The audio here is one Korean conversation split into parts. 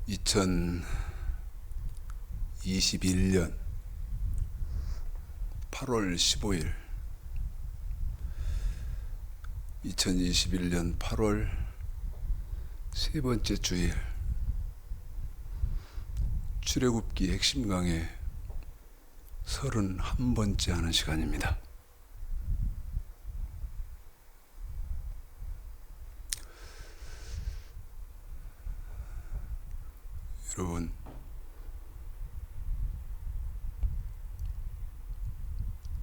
2021년 8월 15일 2021년 8월 세 번째 주일 출애굽기 핵심 강의 31번째 하는 시간입니다. 여러분,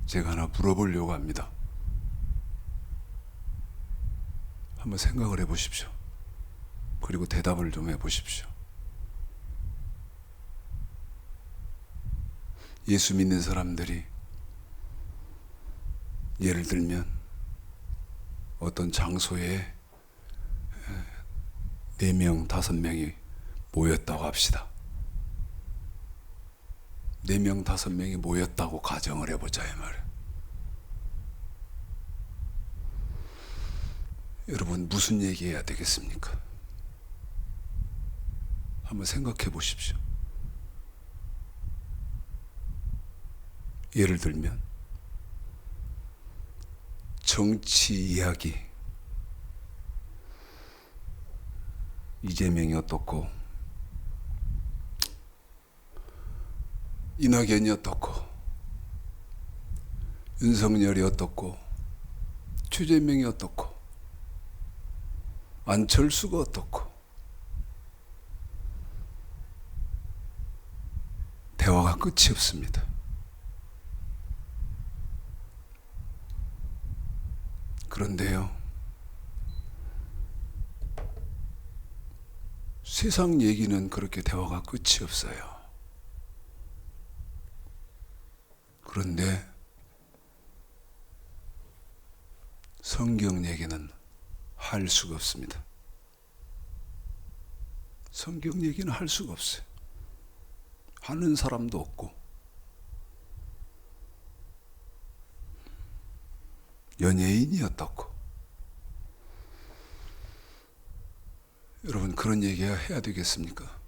제가 하나 물어보려고 합니다. 한번 생각을 해보십시오. 그리고 대답을 좀 해보십시오. 예수 믿는 사람들이 예를 들면 어떤 장소에 4명, 5명이 모였다고 합시다. 4명, 5명이 모였다고 가정을 해보자 이 말이에요. 여러분, 무슨 얘기해야 되겠습니까? 한번 생각해 보십시오. 예를 들면 정치 이야기, 이재명이 어떻고 이낙연이 어떻고 윤석열이 어떻고 최재명이 어떻고 안철수가 어떻고 대화가 끝이 없습니다. 그런데요, 세상 얘기는 그렇게 대화가 끝이 없어요. 그런데 성경 얘기는 할 수가 없습니다. 성경 얘기는 할 수가 없어요. 하는 사람도 없고 연예인이 어떻고. 여러분, 그런 얘기 해야 되겠습니까?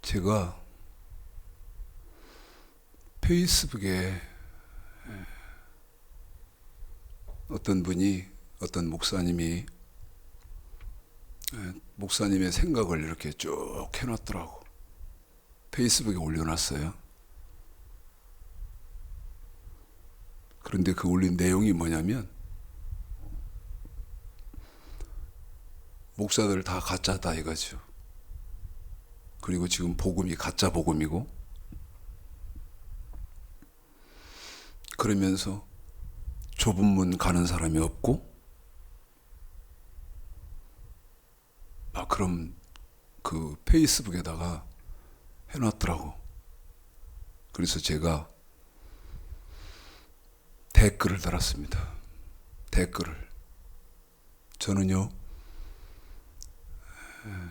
제가 페이스북에 어떤 목사님이 목사님의 생각을 이렇게 쭉 해놨더라고. 페이스북에 올려놨어요. 그런데 그 올린 내용이 뭐냐면, 목사들 다 가짜다 이거죠. 그리고 지금 복음이 가짜 복음이고, 그러면서 좁은 문 가는 사람이 없고, 그럼 그 페이스북에다가 해놨더라고. 그래서 제가 댓글을 달았습니다. 댓글을. 저는요,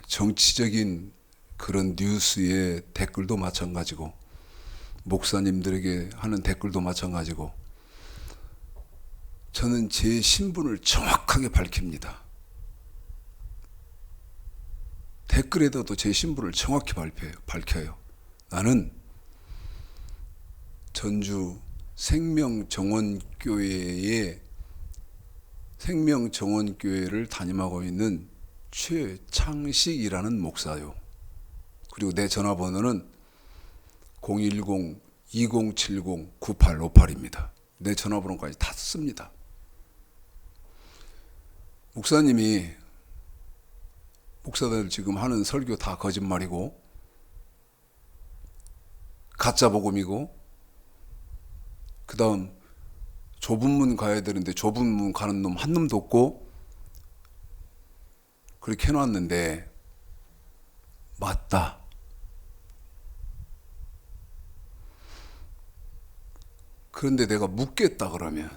정치적인 그런 뉴스의 댓글도 마찬가지고, 목사님들에게 하는 댓글도 마찬가지고, 저는 제 신분을 정확하게 밝힙니다. 댓글에다도 제 신분을 정확히 밝혀요. 나는 전주 생명정원교회를 담임하고 있는 최창식이라는 목사요. 그리고 내 전화번호는 010-2070-9858입니다. 내 전화번호까지 다 씁니다. 목사들 지금 하는 설교 다 거짓말이고 가짜 복음이고, 그 다음 좁은 문 가야 되는데 좁은 문 가는 놈 한 놈도 없고, 그렇게 해놨는데 맞다. 그런데 내가 묻겠다 그러면,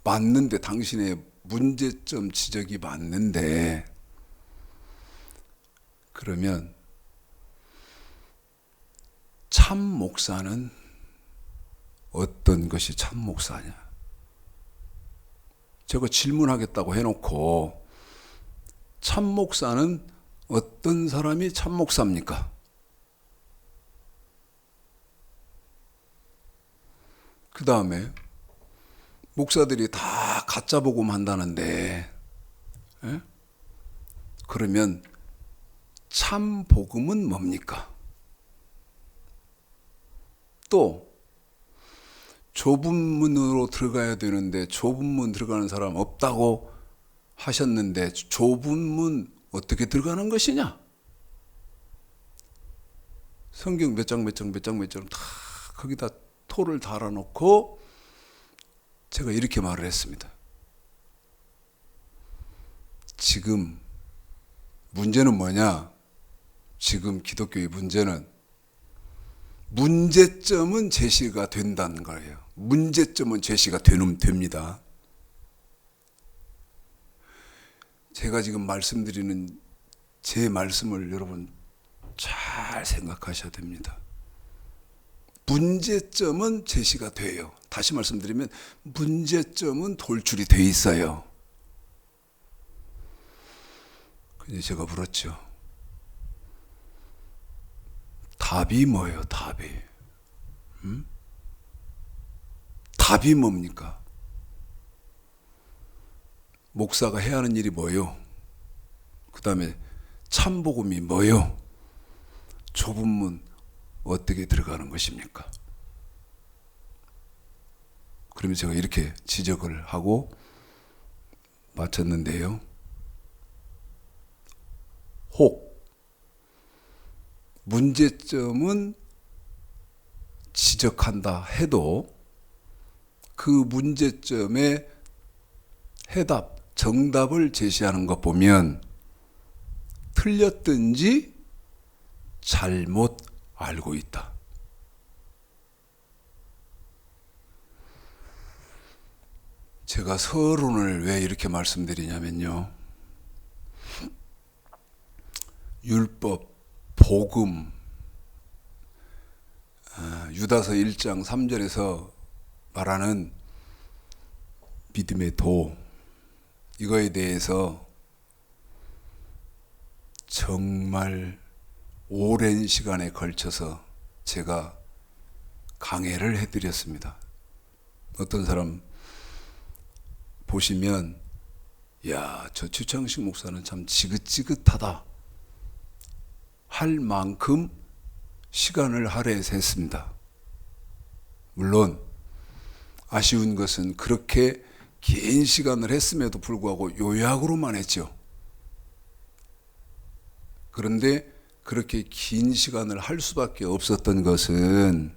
맞는데, 당신의 문제점 지적이 맞는데, 그러면 참 목사는 어떤 것이 참 목사냐? 제가 질문하겠다고 해놓고 참 목사는 어떤 사람이 참 목사입니까? 그 다음에 목사들이 다 가짜 복음 한다는데, 예? 그러면 참 복음은 뭡니까? 또 좁은 문으로 들어가야 되는데 좁은 문 들어가는 사람 없다고 하셨는데 좁은 문 어떻게 들어가는 것이냐? 성경 몇 장 다 거기다 토를 달아놓고 제가 이렇게 말을 했습니다. 지금 문제는 뭐냐? 지금 기독교의 문제점은 제시가 된다는 거예요. 문제점은 제시가 됩니다. 제가 지금 말씀드리는 제 말씀을 여러분 잘 생각하셔야 됩니다. 문제점은 제시가 돼요. 다시 말씀드리면 문제점은 돌출이 돼 있어요. 근데 제가 물었죠. 답이 뭐예요? 답이 뭡니까? 목사가 해야 하는 일이 뭐예요? 그 다음에 참복음이 뭐예요? 좁은 문 어떻게 들어가는 것입니까? 그러면 제가 이렇게 지적을 하고 마쳤는데요. 혹 문제점은 지적한다 해도 그 문제점의 해답, 정답을 제시하는 것 보면 틀렸든지 잘못 알고 있다. 제가 서론을 왜 이렇게 말씀드리냐면요. 율법, 복음, 유다서 1장 3절에서 말하는 믿음의 도, 이거에 대해서 정말 오랜 시간에 걸쳐서 제가 강해를 해드렸습니다. 어떤 사람 보시면 야, 저 최창식 목사는 참 지긋지긋하다 할 만큼 시간을 할애했습니다. 물론 아쉬운 것은 그렇게 긴 시간을 했음에도 불구하고 요약으로만 했죠. 그런데 그렇게 긴 시간을 할 수밖에 없었던 것은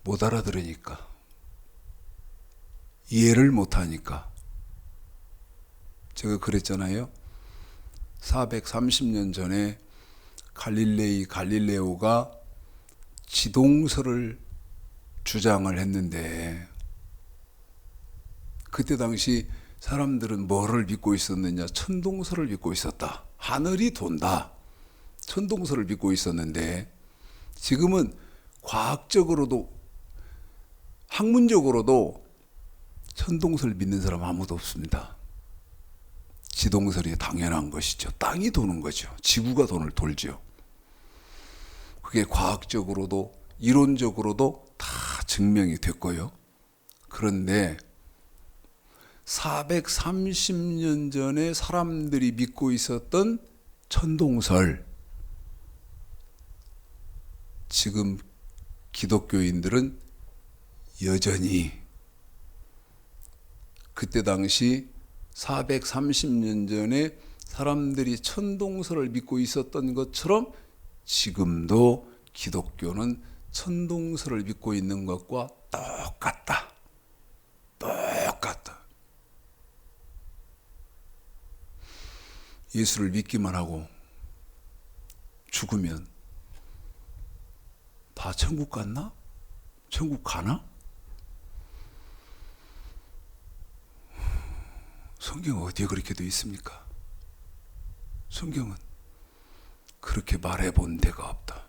못 알아들으니까, 이해를 못하니까. 제가 그랬잖아요. 430년 전에 갈릴레오가 지동설을 주장을 했는데 그때 당시 사람들은 뭐를 믿고 있었느냐? 천동설을 믿고 있었다. 하늘이 돈다. 천동설을 믿고 있었는데 지금은 과학적으로도 학문적으로도 천동설 믿는 사람 아무도 없습니다. 지동설이 당연한 것이죠. 땅이 도는 거죠. 지구가 돌죠. 그게 과학적으로도 이론적으로도 다 증명이 됐고요. 그런데 430년 전에 사람들이 믿고 있었던 천동설, 지금 기독교인들은 여전히 그때 당시 430년 전에 사람들이 천동설을 믿고 있었던 것처럼 지금도 기독교는 천동설을 믿고 있는 것과 똑같다. 예수를 믿기만 하고 죽으면 다 천국 갔나? 천국 가나? 성경 어디에 그렇게 되어 있습니까? 성경은 그렇게 말해본 데가 없다.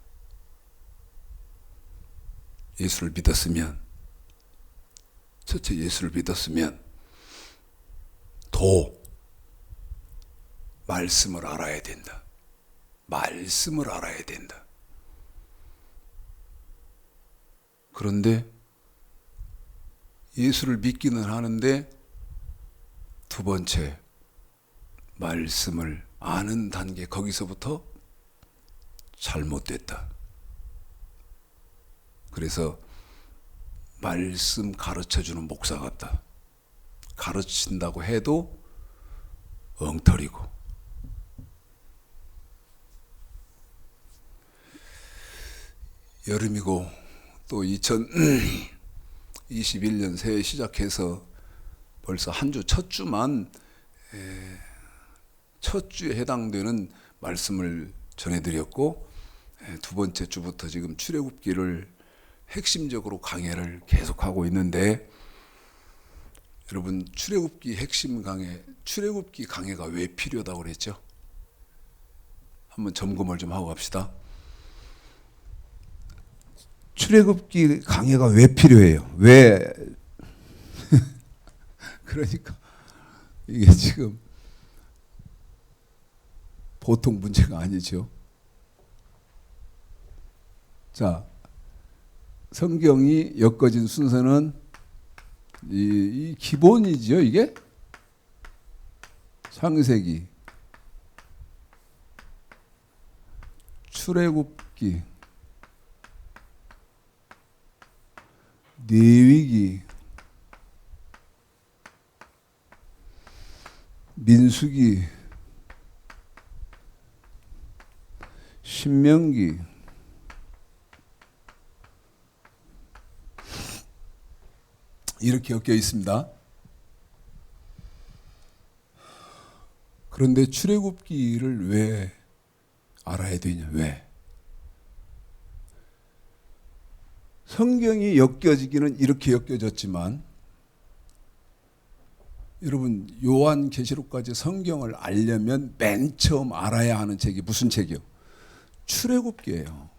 예수를 믿었으면 첫째 예수를 믿었으면 도 말씀을 알아야 된다. 말씀을 알아야 된다. 그런데 예수를 믿기는 하는데 두 번째 말씀을 아는 단계, 거기서부터 잘못됐다. 그래서 말씀 가르쳐주는 목사 같다. 가르친다고 해도 엉터리고. 여름이고 또 2021년 새해 시작해서 벌써 한 주 첫 주만 첫 주에 해당되는 말씀을 전해드렸고, 두 번째 주부터 지금 출애굽기를 핵심적으로 강해를 계속하고 있는데, 여러분 출애굽기 핵심 강해, 출애굽기 강해가 왜 필요하다고 그랬죠? 한번 점검을 좀 하고 갑시다. 출애굽기 강해가 왜 필요해요? 왜? 그러니까 이게 지금 보통 문제가 아니죠. 자, 성경이 엮어진 순서는 이 기본이죠. 이게 창세기, 출애굽기, 레위기, 민수기, 신명기, 이렇게 엮여 있습니다. 그런데 출애굽기를 왜 알아야 되냐? 왜? 성경이 엮여지기는 이렇게 엮여졌지만, 여러분 요한계시록까지 성경을 알려면 맨 처음 알아야 하는 책이 무슨 책이요? 출애굽기예요.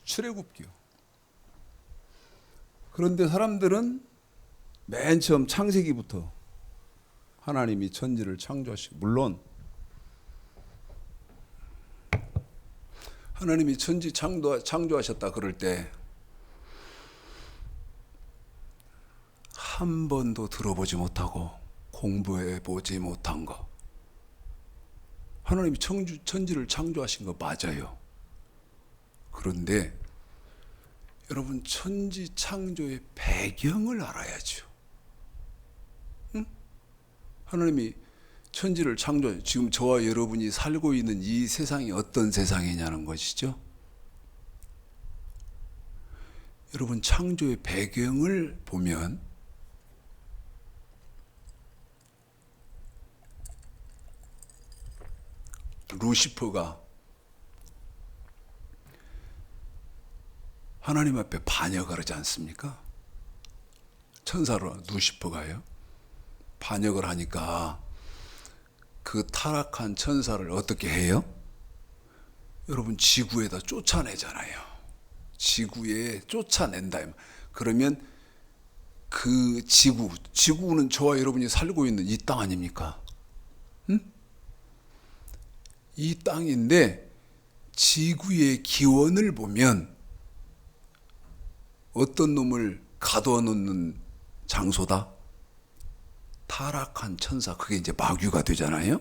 출애굽기요. 그런데 사람들은 맨 처음 창세기부터 하나님이 천지를 창조하시고, 물론 하나님이 천지 창조하셨다 그럴 때 한 번도 들어보지 못하고 공부해 보지 못한 거, 하나님이 천지를 창조하신 거 맞아요. 그런데 여러분 천지 창조의 배경을 알아야죠. 응? 하나님이 천지를 창조해, 지금 저와 여러분이 살고 있는 이 세상이 어떤 세상이냐는 것이죠. 여러분 창조의 배경을 보면 루시퍼가 하나님 앞에 반역을 하지 않습니까? 천사로 루시퍼가요. 반역을 하니까 그 타락한 천사를 어떻게 해요? 여러분 지구에다 쫓아내잖아요. 지구에 쫓아낸다. 그러면 그 지구는 저와 여러분이 살고 있는 이 땅 아닙니까? 응? 이 땅인데 지구의 기원을 보면 어떤 놈을 가둬 놓는 장소다? 타락한 천사, 그게 이제 마귀가 되잖아요.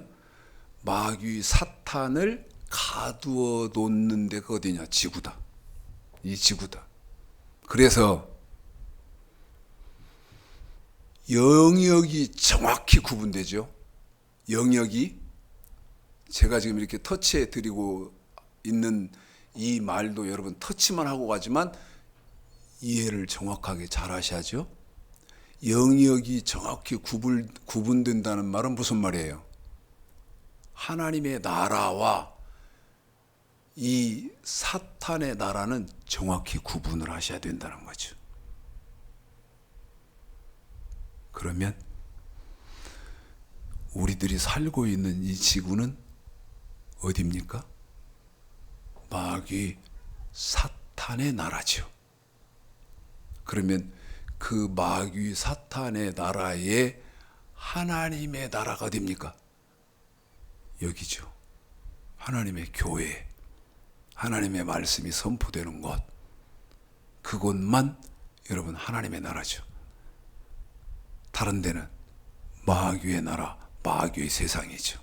마귀 사탄을 가두어 놓는 데가 어디냐? 지구다. 이 지구다. 그래서 영역이 정확히 구분되죠. 영역이, 제가 지금 이렇게 터치해 드리고 있는 이 말도 여러분 터치만 하고 가지만 이해를 정확하게 잘 하셔야죠. 영역이 정확히 구분된다는 말은 무슨 말이에요? 하나님의 나라와 이 사탄의 나라는 정확히 구분을 하셔야 된다는 거죠. 그러면 우리들이 살고 있는 이 지구는 어디입니까? 마귀 사탄의 나라죠. 그러면 그 마귀 사탄의 나라에 하나님의 나라가 어디입니까? 여기죠. 하나님의 교회, 하나님의 말씀이 선포되는 곳, 그곳만 여러분 하나님의 나라죠. 다른 데는 마귀의 나라, 마귀의 세상이죠.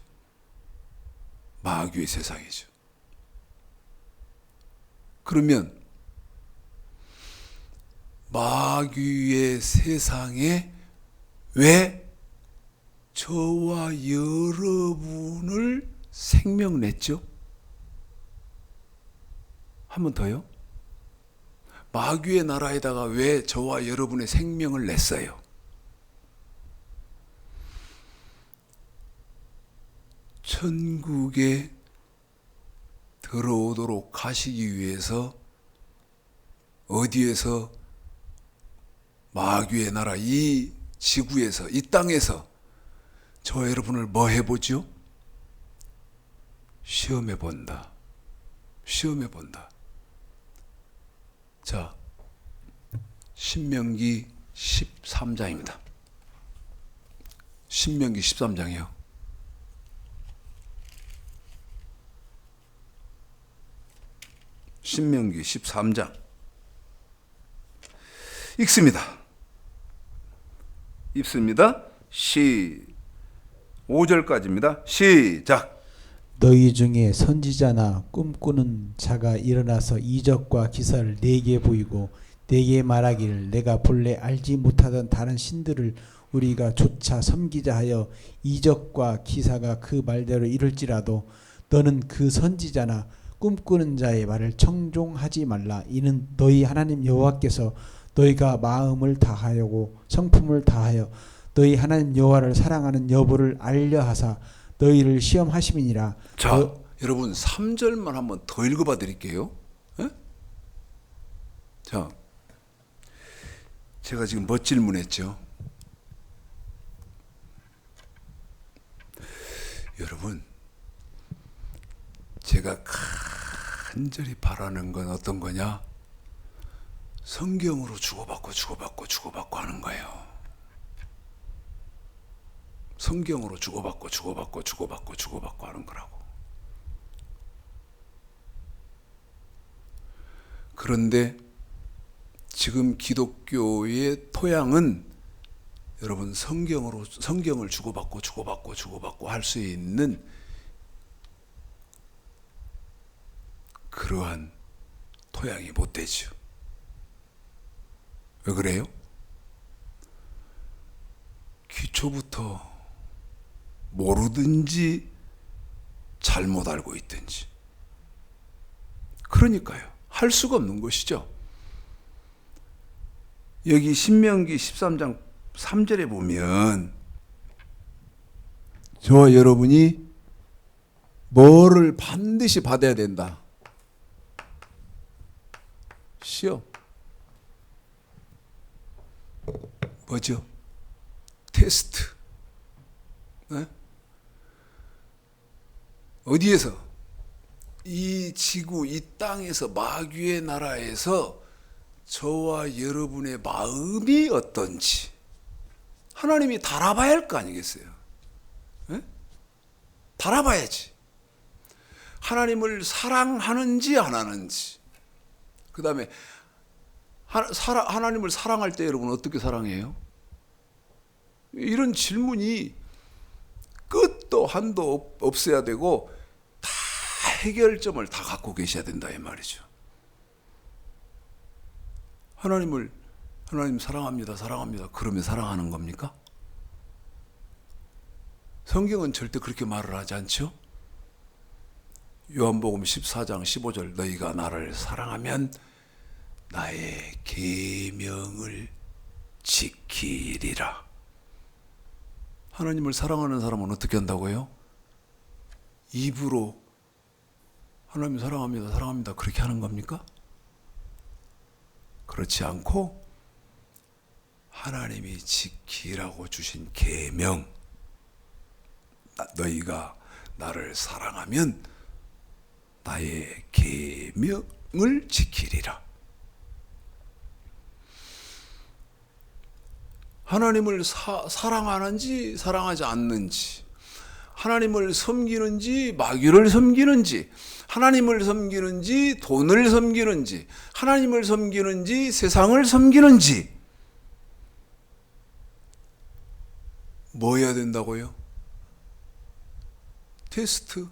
마귀의 세상이죠. 그러면 마귀의 세상에 왜 저와 여러분을 생명 냈죠? 한 번 더요. 마귀의 나라에다가 왜 저와 여러분의 생명을 냈어요? 천국에 들어오도록 하시기 위해서 어디에서 마귀의 나라 이 지구에서 이 땅에서 저와 여러분을 뭐 해보죠? 시험해 본다. 시험해 본다. 자, 신명기 13장입니다. 신명기 13장이요. 신명기 13장 읽습니다. 5절까지입니다. 시작. 너희 중에 선지자나 꿈꾸는 자가 일어나서 이적과 기사를 내게 보이고 내게 말하기를 내가 본래 알지 못하던 다른 신들을 우리가 조차 섬기자 하여 이적과 기사가 그 말대로 이룰지라도 너는 그 선지자나 꿈꾸는 자의 말을 청종하지 말라. 이는 너희 하나님 여호와께서 너희가 마음을 다하여고 성품을 다하여 너희 하나님 여호와를 사랑하는 여부를 알려하사 너희를 시험하심이니라. 자, 여러분 3절만 한번 더 읽어봐 드릴게요. 에? 자, 제가 지금 뭐 질문했죠? 여러분, 제가 간절히 바라는 건 어떤 거냐? 성경으로 주고받고 하는 거예요. 성경으로 주고받고 하는 거라고. 그런데 지금 기독교의 토양은 여러분 성경을 주고받고 할 수 있는 그러한 토양이 못 되죠. 왜 그래요? 기초부터 모르든지 잘못 알고 있든지. 그러니까요. 할 수가 없는 것이죠. 여기 신명기 13장 3절에 보면 저와 여러분이 뭐를 반드시 받아야 된다. 시험. 뭐죠? 테스트. 네? 어디에서? 이 지구, 이 땅에서, 마귀의 나라에서 저와 여러분의 마음이 어떤지 하나님이 달아봐야 할 거 아니겠어요? 네? 달아봐야지. 하나님을 사랑하는지 안 하는지. 그 다음에 하나님을 사랑할 때 여러분 어떻게 사랑해요? 이런 질문이 끝도 한도 없어야 되고 다 해결점을 다 갖고 계셔야 된다 이 말이죠. 하나님 사랑합니다. 그러면 사랑하는 겁니까? 성경은 절대 그렇게 말을 하지 않죠? 요한복음 14장 15절 너희가 나를 사랑하면 나의 계명을 지키리라. 하나님을 사랑하는 사람은 어떻게 한다고요? 입으로 하나님 사랑합니다 그렇게 하는 겁니까? 그렇지 않고 하나님이 지키라고 주신 계명, 너희가 나를 사랑하면 나의 계명을 지키리라. 하나님을 사랑하는지 사랑하지 않는지, 하나님을 섬기는지 마귀를 섬기는지, 하나님을 섬기는지 돈을 섬기는지, 하나님을 섬기는지 세상을 섬기는지 뭐 해야 된다고요? 테스트,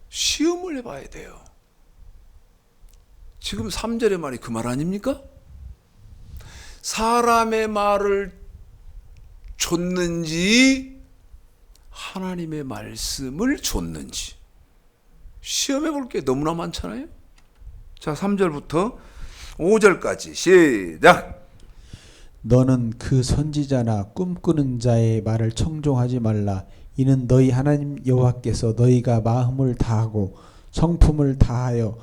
시험을 해봐야 돼요. 지금 3절의 말이 그 말 아닙니까? 사람의 말을 좇는지 하나님의 말씀을 좇는지 시험해 볼 게 너무나 많잖아요. 자, 3절부터 5절까지 시작. 너는 그 선지자나 꿈꾸는 자의 말을 청종하지 말라. 이는 너희 하나님 여호와께서 너희가 마음을 다하고 성품을 다하여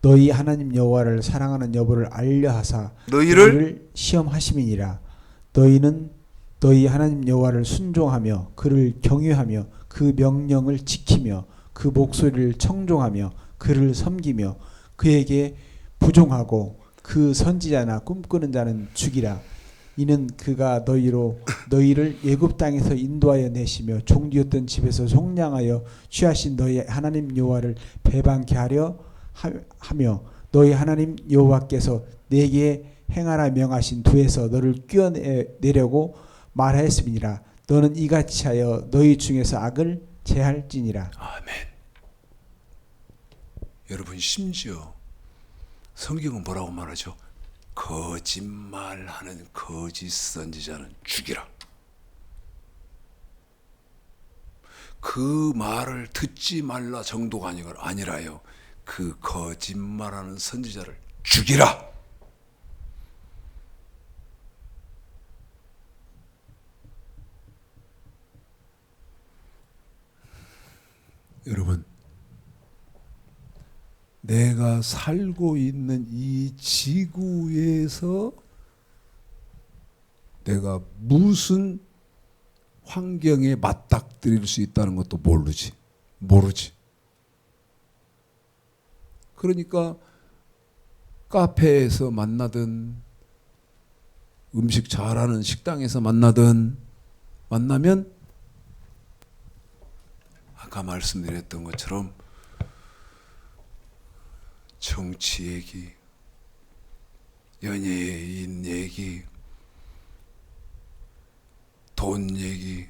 너희 하나님 여호와를 사랑하는 여부를 알려하사 너희를 시험하심이니라. 너희는 너희 하나님 여호와를 순종하며 그를 경외하며 그 명령을 지키며 그 목소리를 청종하며 그를 섬기며 그에게 부종하고 그 선지자나 꿈꾸는 자는 죽이라. 이는 그가 너희를 애굽 땅에서 인도하여 내시며 종되었던 집에서 속량하여 취하신 너희 하나님 여호와를 배반케 하려 하며 너희 하나님 여호와께서 내게 행하라 명하신 두에서 너를 뀌어내려고 말하였음이니라. 너는 이같이 하여 너희 중에서 악을 제할지니라. 아멘. 여러분, 심지어 성경은 뭐라고 말하죠? 거짓말하는 거짓 선지자는 죽이라. 그 말을 듣지 말라 정도가 아니라요. 그 거짓말하는 선지자를 죽이라. 여러분, 내가 살고 있는 이 지구에서 내가 무슨 환경에 맞닥뜨릴 수 있다는 것도 모르지. 그러니까 카페에서 만나든 음식 잘하는 식당에서 만나면 아까 말씀드렸던 것처럼 정치 얘기, 연예인 얘기, 돈 얘기,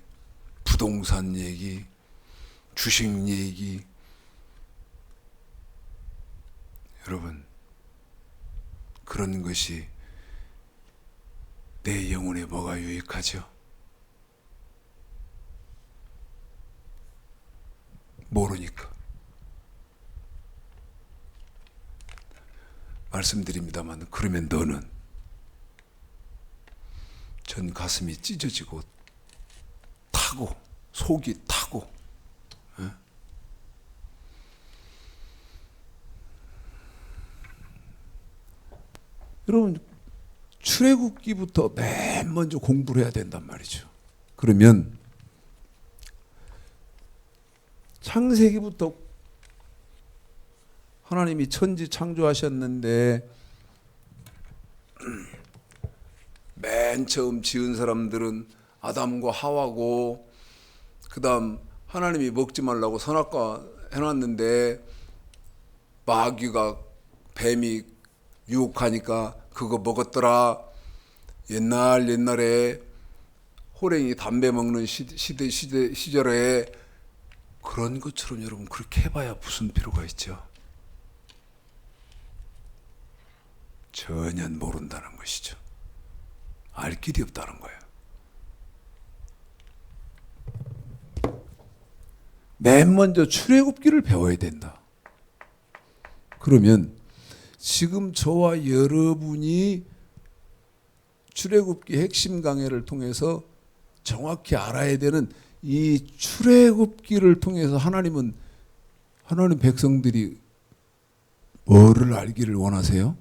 부동산 얘기, 주식 얘기. 여러분, 그런 것이 내 영혼에 뭐가 유익하죠? 모르니까. 말씀드립니다만, 그러면 너는 전 가슴이 찢어지고 타고 속이 타고, 에? 여러분, 출애굽기부터 맨 먼저 공부를 해야 된단 말이죠. 그러면 창세기부터 하나님이 천지 창조하셨는데 맨 처음 지은 사람들은 아담과 하와고, 그 다음 하나님이 먹지 말라고 선악과 해놨는데 마귀가, 뱀이 유혹하니까 그거 먹었더라. 옛날에 호랭이 담배 먹는 시절에 그런 것처럼 여러분 그렇게 해봐야 무슨 필요가 있죠? 전혀 모른다는 것이죠. 알 길이 없다는 거예요. 맨 먼저 출애굽기를 배워야 된다. 그러면 지금 저와 여러분이 출애굽기 핵심 강해를 통해서 정확히 알아야 되는 이 출애굽기를 통해서 하나님 백성들이 뭐를 알기를 원하세요?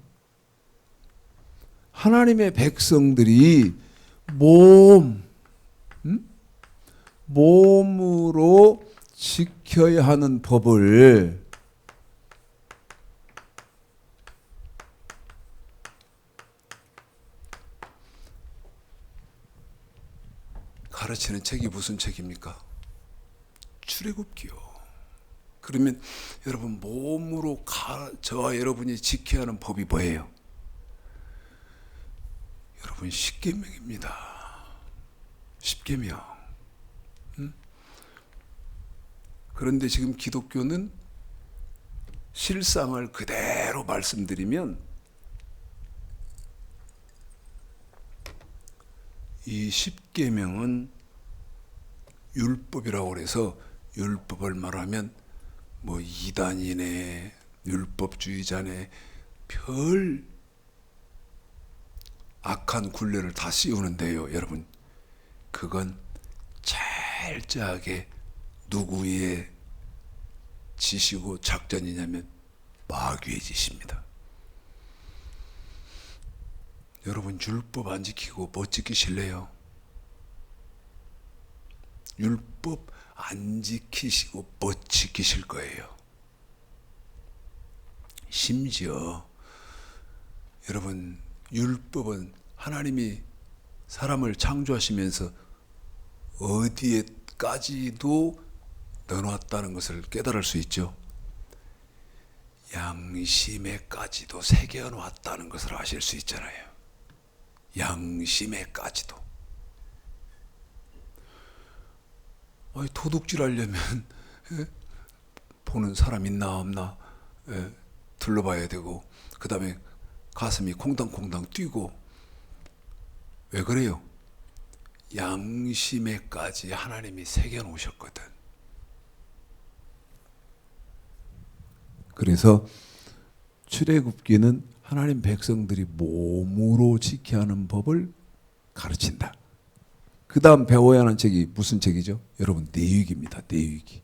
하나님의 백성들이 몸으로 지켜야 하는 법을 가르치는 책이 무슨 책입니까? 출애굽기요. 그러면 여러분 몸으로 저와 여러분이 지켜야 하는 법이 뭐예요? 여러분 십계명입니다. 십계명. 그런데 지금 기독교는 실상을 그대로 말씀드리면 이 십계명은 율법이라고 해서 율법을 말하면 뭐 이단이네 율법주의자네 별 악한 굴레를 다 씌우는데요. 여러분 그건 철저하게 누구의 지시고 작전이냐면 마귀의 짓입니다. 여러분 율법 안 지키고 뭐 지키실래요? 율법 안 지키시고 뭐 지키실 거예요? 심지어 여러분 율법은 하나님이 사람을 창조하시면서 어디에까지도 넣어놨다는 것을 깨달을 수 있죠. 양심에까지도 새겨놨다는 것을 아실 수 있잖아요. 양심에까지도. 도둑질 하려면 보는 사람 있나 없나 둘러봐야 되고 그 다음에 가슴이 콩당콩당 뛰고 왜 그래요? 양심에까지 하나님이 새겨놓으셨거든. 그래서 출애굽기는 하나님 백성들이 몸으로 지켜야 하는 법을 가르친다. 그 다음 배워야 하는 책이 무슨 책이죠? 여러분 내위기입니다. 내위기.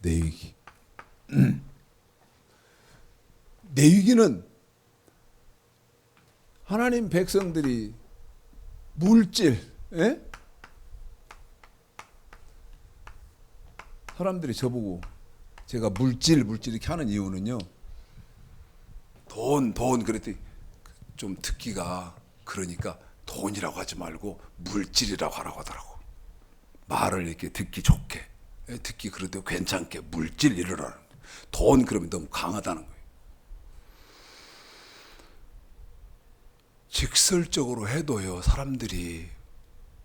내위기. 내위기는 하나님 백성들이 물질, 사람들이 저보고 제가 물질 이렇게 하는 이유는요. 돈 그랬더니 좀 듣기가 그러니까 돈이라고 하지 말고 물질이라고 하라고 하더라고. 말을 이렇게 듣기 좋게, 듣기 그래도 괜찮게 물질 이러라는. 돈 그러면 너무 강하다는 거예요. 직설적으로 해도요 사람들이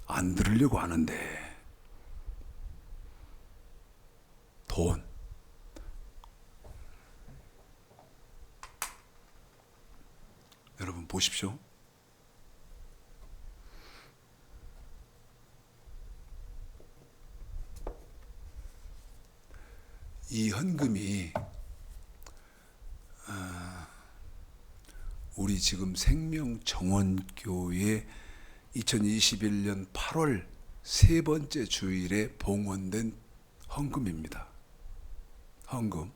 안 들으려고 하는데 돈. 여러분 보십시오. 이 헌금이 우리 지금 생명정원교회 2021년 8월 세 번째 주일에 봉헌된 헌금입니다. 헌금.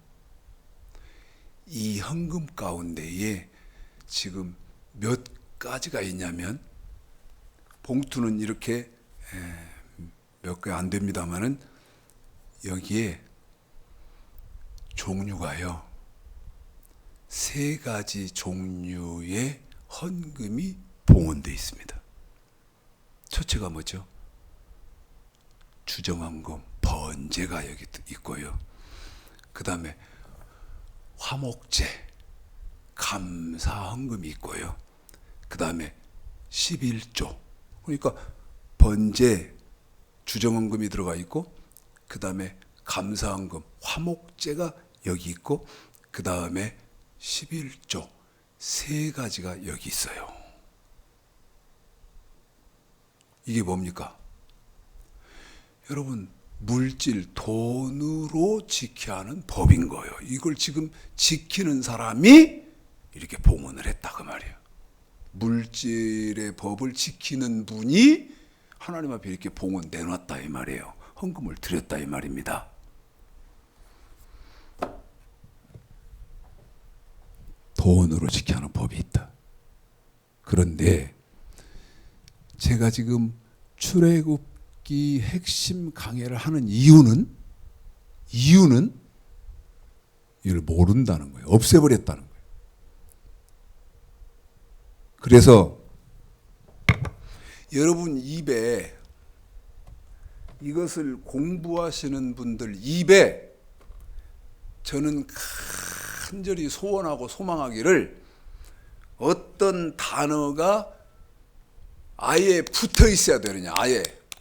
이 헌금 가운데에 지금 몇 가지가 있냐면 봉투는 이렇게 몇 개 안 됩니다만은 여기에 종류가요 3가지 종류의 헌금이 봉헌되어 있습니다. 첫째가 뭐죠? 주정헌금, 번제가 여기 있고요. 그 다음에 화목제, 감사헌금이 있고요. 그 다음에 11조. 그러니까 번제, 주정헌금이 들어가 있고 그 다음에 감사헌금, 화목제가 여기 있고 그 다음에 11조 3가지가 여기 있어요. 이게 뭡니까? 여러분 물질, 돈으로 지켜야 하는 법인 거예요. 이걸 지금 지키는 사람이 이렇게 봉헌을 했다 그 말이에요. 물질의 법을 지키는 분이 하나님 앞에 이렇게 봉헌 내놨다 이 말이에요. 헌금을 드렸다 이 말입니다. 돈으로 지켜야 하는 법이 있다. 그런데 제가 지금 출애굽기 핵심 강해를 하는 이유는 이걸 모른다는 거예요. 없애버렸다는 거예요. 그래서 여러분 입에 이것을 공부하시는 분들 입에 저는 간절히 소원하고 소망하기를 어떤 단어가 아예 붙어 있어야 되느냐,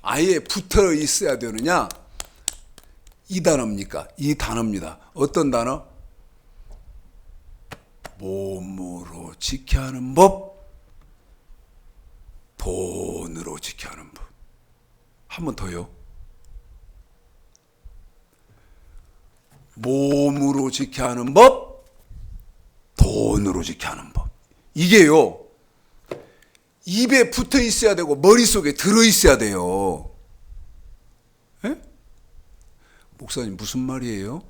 아예 붙어 있어야 되느냐, 이 단어입니까? 이 단어입니다. 어떤 단어? 몸으로 지켜야 하는 법, 돈으로 지켜야 하는 법. 한 번 더요. 몸으로 지켜야 하는 법, 돈으로 지켜야 하는 법. 이게요, 입에 붙어 있어야 되고 머릿속에 들어 있어야 돼요. 에? 목사님 무슨 말이에요?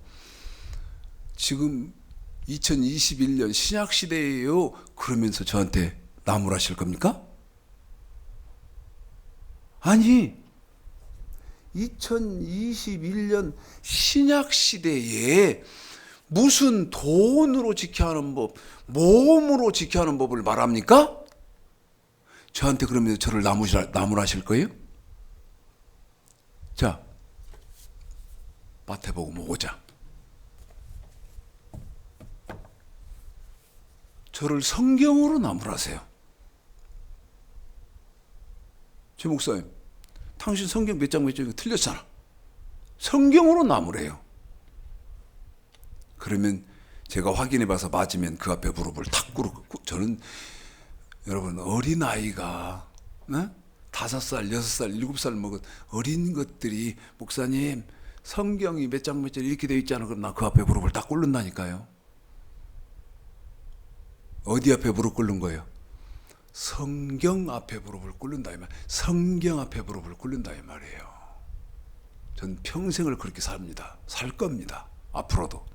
지금 2021년 신약 시대예요. 그러면서 저한테 나무라실 겁니까? 아니, 2021년 신약 시대에 무슨 돈으로 지켜야 하는 법, 몸으로 지켜야 하는 법을 말합니까? 저한테 그러면서 저를 나무라실 거예요? 자, 마태복음 5장. 저를 성경으로 나무라세요. 제 목사님, 당신 성경 몇 장 몇 장 틀렸잖아. 성경으로 나무래요. 그러면 제가 확인해 봐서 맞으면 그 앞에 무릎을 탁 꿇고, 저는 여러분 어린아이가 5살, 6살, 7살 먹은 어린 것들이 목사님 성경이 몇 장 몇 장 이렇게 되어 있잖아. 그럼 나 그 앞에 무릎을 딱 꿇는다니까요. 어디 앞에 무릎 꿇는 거예요? 성경 앞에 무릎을 꿇는다 이 말. 성경 앞에 무릎을 꿇는다 이 말이에요. 전 평생을 그렇게 삽니다. 살 겁니다. 앞으로도.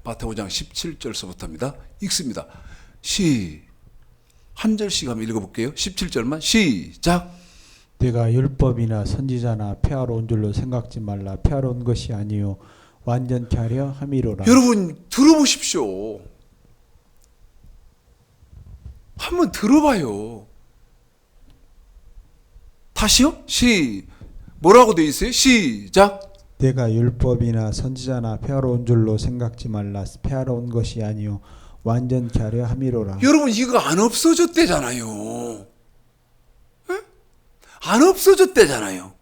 마태복음 5장 17절서부터입니다. 읽습니다. 한 절씩 한번 읽어볼게요. 17절만 시작. 내가 율법이나 선지자나 폐하러 온 줄로 생각지 말라. 폐하러 온 것이 아니요 완전케 하려 함이로라. 여러분 들어보십시오. 한번 들어봐요. 다시요? 뭐라고 되어 있어요? 시작. 내가 율법이나 선지자나 폐하러 온 줄로 생각지 말라. 폐하러 온 것이 아니요 완전케 하려 함이로라. 여러분 이거 안 없어졌대잖아요. 에? 안 없어졌대잖아요.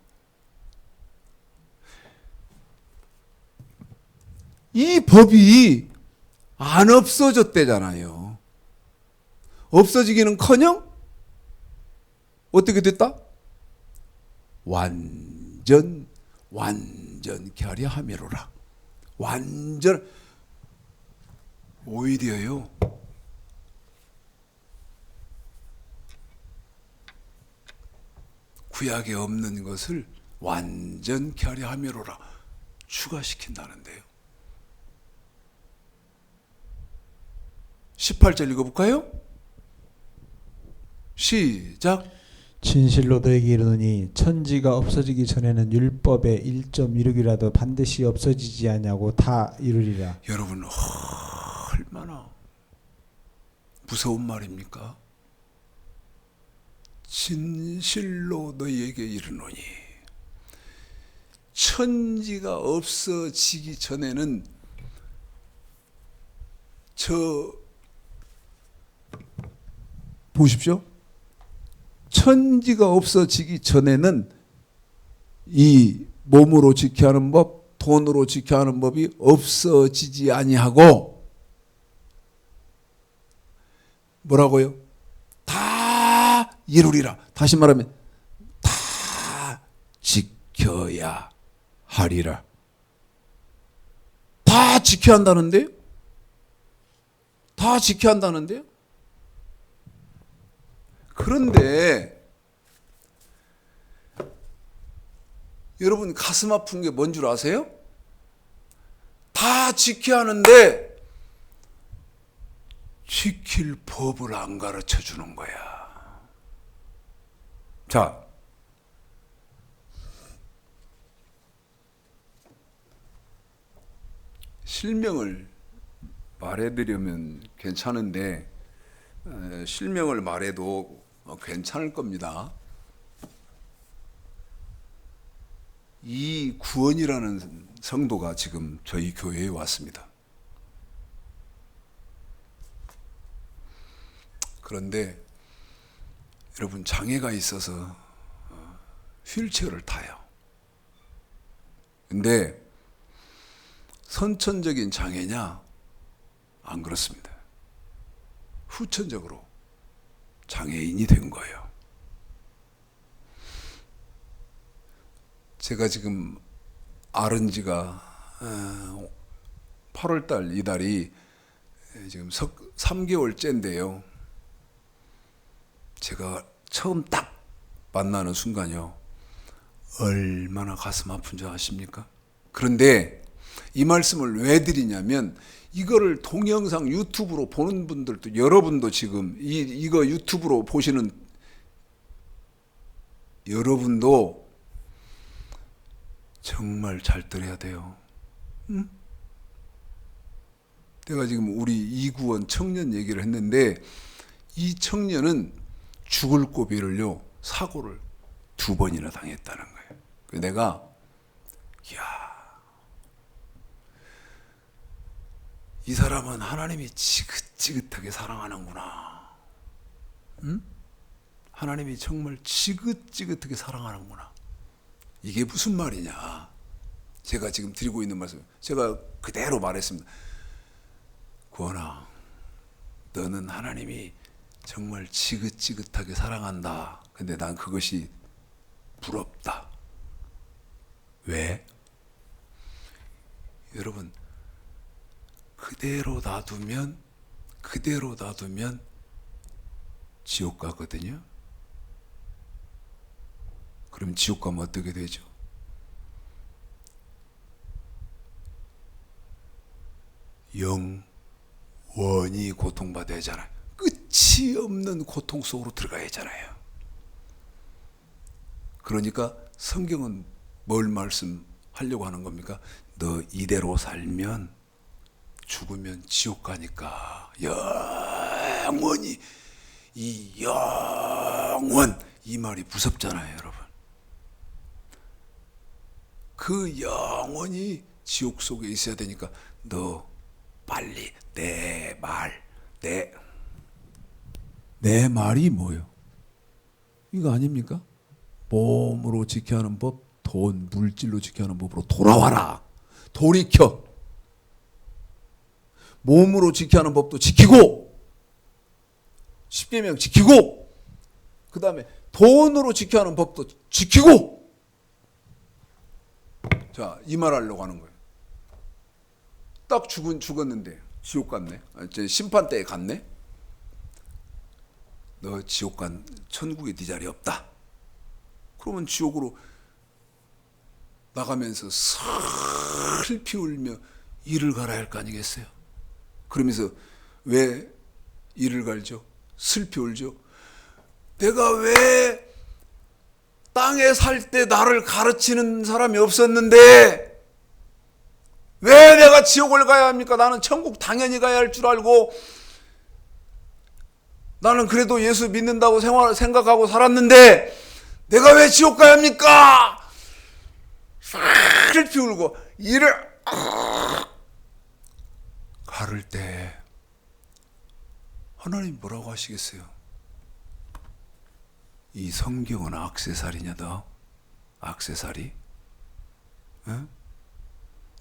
이 법이 안 없어졌대잖아요. 없어지기는커녕 어떻게 됐다? 완전케 하려 함이로라. 완전. 오히려요, 구약에 없는 것을 완전케 하려 함이로라 추가시킨다는데요. 18절 읽어볼까요? 시작. 진실로 너에게 이르노니 천지가 없어지기 전에는 율법의 1.16이라도 반드시 없어지지 아니하고 다 이루리라. 여러분 얼마나 무서운 말입니까? 진실로 너희에게 이르노니 천지가 없어지기 전에는 보십시오. 천지가 없어지기 전에는 이 몸으로 지켜야 하는 법, 돈으로 지켜야 하는 법이 없어지지 아니하고 뭐라고요? 다 이루리라. 다시 말하면 다 지켜야 하리라. 다 지켜야 한다는데요? 다 지켜야 한다는데요? 그런데 여러분 가슴 아픈 게 뭔 줄 아세요? 다 지켜야 하는데 지킬 법을 안 가르쳐 주는 거야. 자, 실명을 말해드리면 괜찮은데 실명을 말해도 괜찮을 겁니다. 이구원이라는 성도가 지금 저희 교회에 왔습니다. 그런데 여러분 장애가 있어서 휠체어를 타요. 근데 선천적인 장애냐? 안 그렇습니다. 후천적으로 장애인이 된 거예요. 제가 지금 앓은 지가 8월달 이달이 지금 3개월째인데요. 제가 처음 딱 만나는 순간요, 얼마나 가슴 아픈 줄 아십니까? 그런데 이 말씀을 왜 드리냐면, 이거를 동영상 유튜브로 보는 분들도, 여러분도 지금 이거 유튜브로 보시는 여러분도 정말 잘 들어야 돼요. 응? 내가 지금 우리 이구원 청년 얘기를 했는데, 이 청년은 죽을 고비를요, 사고를 2번이나 당했다는 거예요. 내가 이 사람은 하나님이 지긋지긋하게 사랑하는구나. 응? 하나님이 정말 지긋지긋하게 사랑하는구나. 이게 무슨 말이냐. 제가 지금 드리고 있는 말씀, 제가 그대로 말했습니다. 구원아, 너는 하나님이 정말 지긋지긋하게 사랑한다. 근데 난 그것이 부럽다. 왜? 여러분, 그대로 놔두면 지옥 가거든요. 그럼 지옥 가면 어떻게 되죠? 영원히 고통받아야 하잖아요. 끝이 없는 고통 속으로 들어가야 하잖아요. 그러니까 성경은 뭘 말씀하려고 하는 겁니까? 너 이대로 살면 죽으면 지옥 가니까 영원히, 이 영원, 이 말이 무섭잖아요, 여러분. 그 영원히 지옥 속에 있어야 되니까 너 빨리 내 말이 뭐예요? 이거 아닙니까? 몸으로 지켜야 하는 법, 돈, 물질로 지켜야 하는 법으로 돌아와라. 돌이켜. 몸으로 지켜야 하는 법도 지키고, 십계명 지키고, 그 다음에 돈으로 지켜야 하는 법도 지키고. 자, 이 말 하려고 하는 거예요. 딱 죽었는데 지옥 갔네. 심판대에 갔네. 너 지옥 간, 천국에 네 자리 없다. 그러면 지옥으로 나가면서 슬피 울며 이를 갈아야 할 거 아니겠어요? 그러면서 왜 이를 갈죠? 슬피 울죠? 내가 왜 땅에 살 때 나를 가르치는 사람이 없었는데 왜 내가 지옥을 가야 합니까? 나는 천국 당연히 가야 할 줄 알고, 나는 그래도 예수 믿는다고 생각하고 살았는데 내가 왜 지옥 가야 합니까? 슬피 울고 이를 가를 때 하나님 뭐라고 하시겠어요? 이 성경은 액세서리냐? 너 액세서리? 어?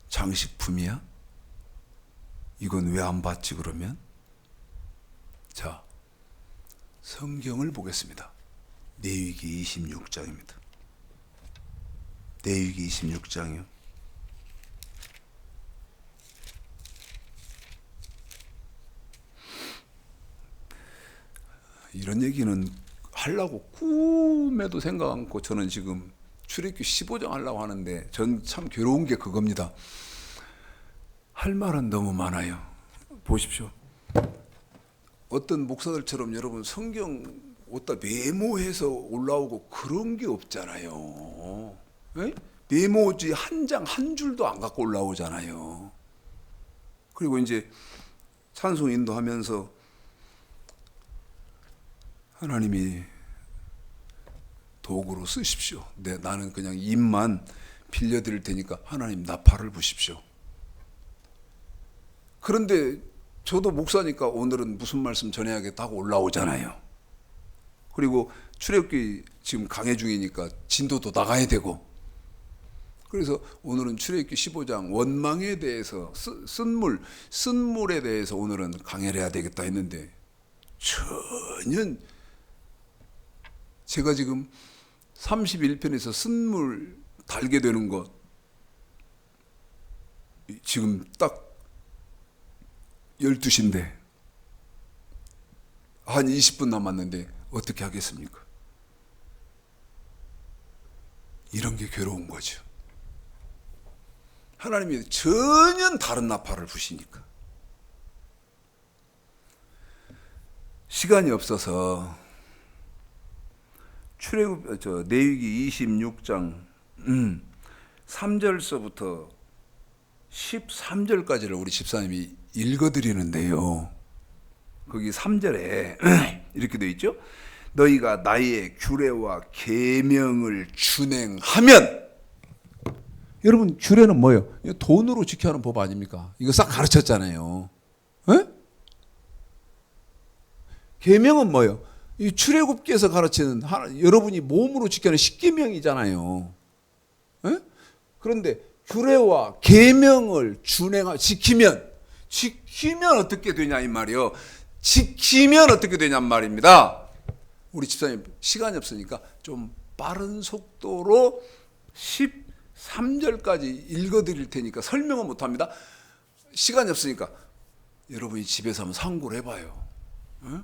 장식품이야? 이건 왜 안 받지 그러면? 자, 성경을 보겠습니다. 레위기 26장입니다. 레위기 26장이요. 이런 얘기는 하려고 꿈에도 생각 않고 저는 지금 출애굽기 15장 하려고 하는데, 전 참 괴로운 게 그겁니다. 할 말은 너무 많아요. 보십시오. 어떤 목사들처럼 여러분 성경 어디다 메모해서 올라오고 그런 게 없잖아요. 에? 메모지 한 장 한 줄도 안 갖고 올라오잖아요. 그리고 이제 찬송 인도하면서 하나님이 도구로 쓰십시오. 나는 그냥 입만 빌려드릴 테니까 하나님 나팔을 부십시오. 그런데 저도 목사니까 오늘은 무슨 말씀 전해야겠다 하고 올라오잖아요. 그리고 출애굽기 지금 강해 중이니까 진도도 나가야 되고, 그래서 오늘은 출애굽기 15장 원망에 대해서 쓴물에 대해서 오늘은 강해를 해야 되겠다 했는데, 전혀 제가 지금 31편에서 쓴물 달게 되는 것 지금 딱 12시인데 한 20분 남았는데 어떻게 하겠습니까? 이런 게 괴로운 거죠. 하나님이 전혀 다른 나팔을 부시니까. 시간이 없어서 레위기 26장 3절서부터 13절까지를 우리 집사님이 읽어드리는데요. 거기 3절에 이렇게 되어 있죠. 너희가 나의 규례와 계명을 준행하면. 여러분 규례는 뭐예요? 이거 돈으로 지켜야 하는 법 아닙니까? 이거 싹 가르쳤잖아요. 에? 계명은 뭐예요? 이 출애굽기에서 가르치는 여러분이 몸으로 지켜야 하는 십계명이잖아요. 에? 그런데 규례와 계명을 지키면 어떻게 되냐 이 말이요. 지키면 어떻게 되냔 말입니다. 우리 집사님 시간이 없으니까 좀 빠른 속도로 13절까지 읽어드릴 테니까 설명은 못합니다. 시간이 없으니까 여러분이 집에서 한번 상고를 해봐요. 응?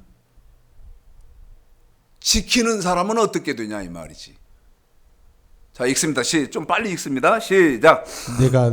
지키는 사람은 어떻게 되냐 이 말이지. 자, 읽습니다. 좀 빨리 읽습니다. 시작. 내가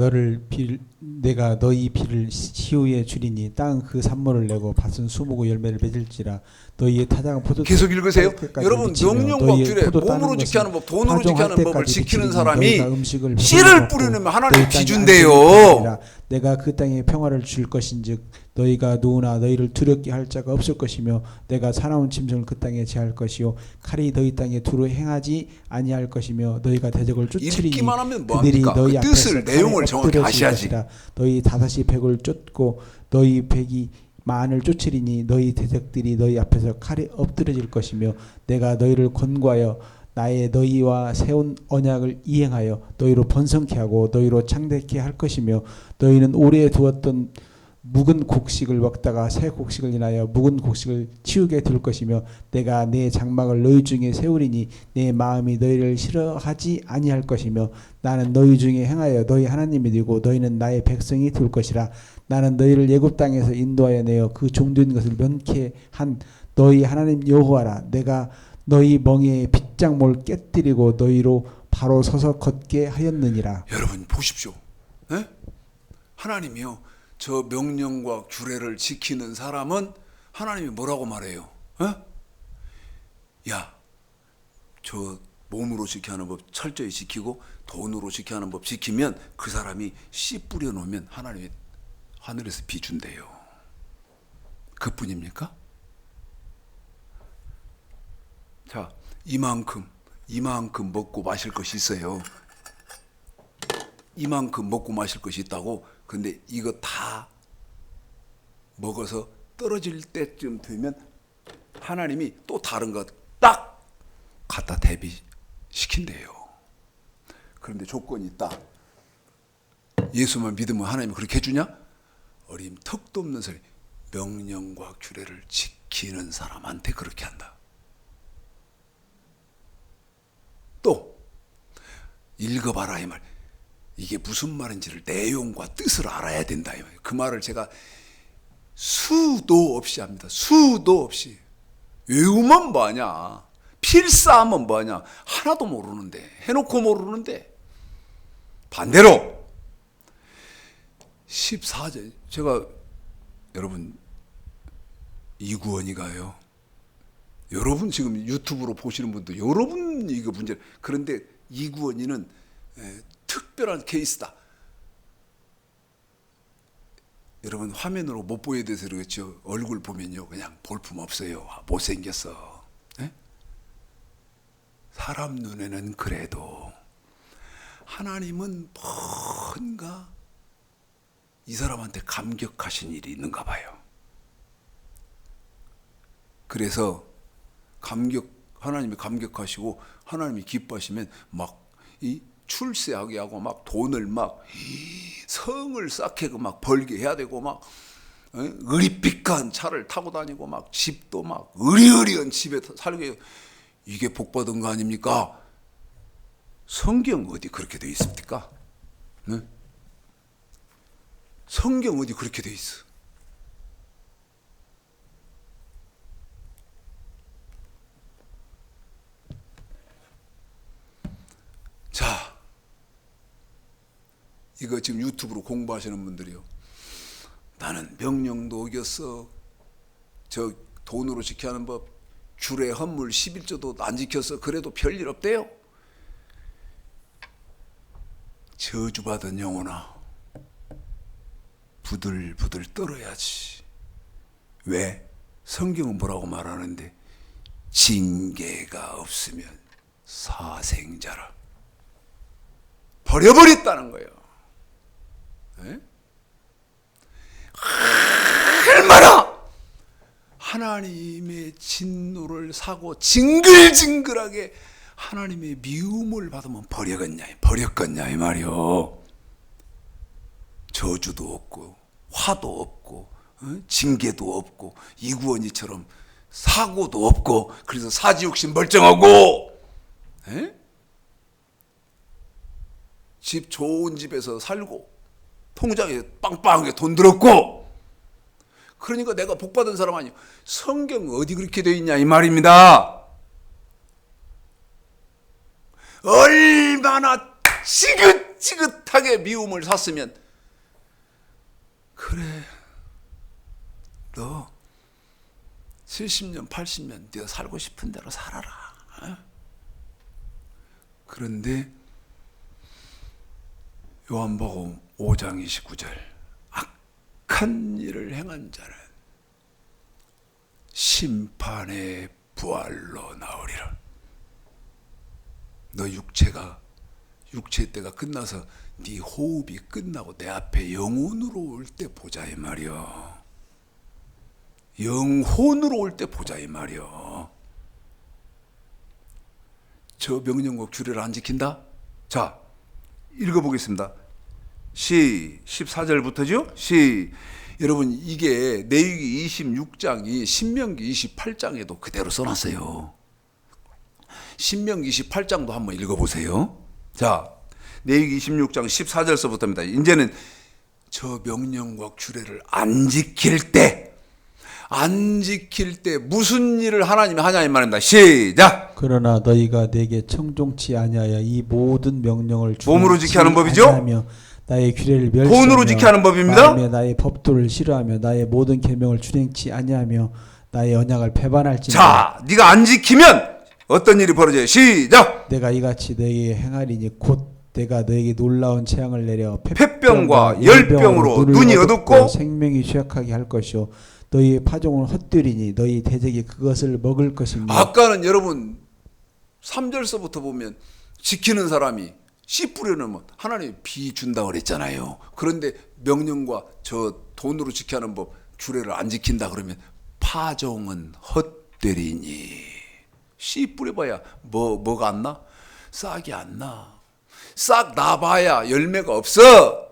너희 피를 시후에 주리니 땅 그 산모를 내고 밭은 수목의 열매를 맺을지라. 너희의 타작은 포도 계속 읽으세요. 여러분 명령과 규례, 몸으로 지켜야 하는 법, 돈으로 지켜야 하는 법을 지키는 사람이 씨를 뿌리면 하나님의 비준대요. 내가 그 땅에 평화를 줄 것인즉 너희가 누구나 너희를 두렵게 할 자가 없을 것이며 내가 사나운 짐승을 그 땅에 제할 것이요 칼이 너희 땅에 두루 행하지 아니할 것이며 너희가 대적을 쫓으리니 읽기만 하면 그들이 뭐합니까? 너희 그 뜻을 앞에서 내용을 정확히 아셔야지. 너희 다섯이 백을 쫓고 너희 백이 만을 쫓으리니 너희 대적들이 너희 앞에서 칼에 엎드러질 것이며 내가 너희를 권고하여 나의 너희와 세운 언약을 이행하여 너희로 번성케 하고 너희로 창대케 할 것이며 너희는 오래 두었던 묵은 곡식을 먹다가 새 곡식을 인하여 묵은 곡식을 치우게 둘 것이며 내가 내 장막을 너희 중에 세우리니 내 마음이 너희를 싫어하지 아니할 것이며 나는 너희 중에 행하여 너희 하나님이 되고 너희는 나의 백성이 될 것이라. 나는 너희를 애굽 땅에서 인도하여 내어 그 종된 것을 면케 한 너희 하나님 여호와라. 내가 너희 멍에의 빗장몰 깨뜨리고 너희로 바로 서서 걷게 하였느니라. 여러분 보십시오. 네? 하나님이요, 저 명령과 규례를 지키는 사람은 하나님이 뭐라고 말해요? 야, 저 몸으로 지켜야 하는 법 철저히 지키고 돈으로 지켜야 하는 법 지키면 그 사람이 씨 뿌려놓으면 하나님이 하늘에서 비 준대요. 그뿐입니까? 자, 이만큼 먹고 마실 것이 있어요. 이만큼 먹고 마실 것이 있다고. 근데 이거 다 먹어서 떨어질 때쯤 되면 하나님이 또 다른 것 딱 갖다 대비시킨대요. 그런데 조건이 있다. 예수만 믿으면 하나님이 그렇게 해주냐? 어림 턱도 없는 소리. 명령과 규례를 지키는 사람한테 그렇게 한다. 또 읽어봐라 이 말. 이게 무슨 말인지를 내용과 뜻을 알아야 된다. 그 말을 제가 수도 없이 합니다. 수도 없이. 외우면 뭐하냐. 필사하면 뭐하냐. 하나도 모르는데. 해놓고 모르는데. 반대로 14절 제가 여러분 이구원이가요. 여러분 지금 유튜브로 보시는 분도 여러분 이거 문제. 그런데 이구원이는 특별한 케이스다. 여러분 화면으로 못 보여드려서 그렇죠. 얼굴 보면요 그냥 볼품 없어요. 못생겼어. 네? 사람 눈에는 그래도 하나님은 뭔가 이 사람한테 감격하신 일이 있는가 봐요. 그래서 하나님이 감격하시고 하나님이 기뻐하시면 막 이 출세하게 하고 막 돈을 막 성을 쌓게 막 벌게 해야 되고 막 으리삐까한 차를 타고 다니고 막 집도 막 으리으리한 집에 살게, 이게 복 받은 거 아닙니까? 성경 어디 그렇게 돼 있습니까? 네? 성경 어디 그렇게 돼 있어? 자, 이거 지금 유튜브로 공부하시는 분들이요, 나는 명령도 어겼어, 저 돈으로 지켜야 하는 법, 주례 헌물 11조도 안 지켰어, 그래도 별일 없대요. 저주받은 영혼아, 부들부들 떨어야지. 왜? 성경은 뭐라고 말하는데, 징계가 없으면 사생자라. 버려버렸다는 거예요. 네? 얼마나 하나님의 진노를 사고 징글징글하게 하나님의 미움을 받으면 버렸겠냐 이 말이요. 저주도 없고 화도 없고 징계도 없고 이구원이처럼 사고도 없고, 그래서 사지욕심 멀쩡하고, 집 좋은 집에서 살고 통장에 빵빵하게 돈 들었고, 그러니까 내가 복받은 사람 아니에요. 성경 어디 그렇게 되어 있냐 이 말입니다. 얼마나 지긋지긋하게 미움을 샀으면, 그래 너 70년 80년 네가 살고 싶은 대로 살아라. 그런데 요한복음 5장 29절, 악한 일을 행한 자는 심판의 부활로 나오리라. 너 육체 때가 끝나서 네 호흡이 끝나고 내 앞에 영혼으로 올 때 보자 이 말이요. 영혼으로 올 때 보자 이 말이요. 저 명령과 규례를 안 지킨다? 자, 읽어보겠습니다. 14절부터죠? 여러분, 이게 레위기 26장이 신명기 28장에도 그대로 써놨어요. 신명기 28장도 한번 읽어보세요. 자, 레위기 26장 14절서부터입니다. 이제는 저 명령과 규례를 안 지킬 때 무슨 일을 하나님이 하냐 이 말입니다. 시작. 그러나 너희가 내게 청종치 아니하여 이 모든 명령을 몸으로 지켜야 하는 법이죠? 아니하며 나의 규례를 멸시하며 돈으로 지켜야 하는 법입니다. 나의 법도를 싫어하며 나의 모든 계명을 준행치 아니하며 나의 언약을 배반할지니, 자, 네가 안 지키면 어떤 일이 벌어져요? 시작. 내가 이같이 너희에게 행하리니 곧 내가 너에게 놀라운 재앙을 내려 폐병과 열병으로 눈이 어둡고 생명이 쇠약하게 할 것이요 너희의 파종을 헛되리니 너희 대적이 그것을 먹을 것이며. 아까는 여러분 3절서부터 보면 지키는 사람이 씨 뿌려놓으면 하나님이 비 준다고 그랬잖아요. 그런데 명령과 저 돈으로 지켜야 하는 법, 규례를 안 지킨다 그러면 파종은 헛되리니. 씨 뿌려봐야 뭐가 안 나? 싹이 안 나. 싹 나봐야 열매가 없어.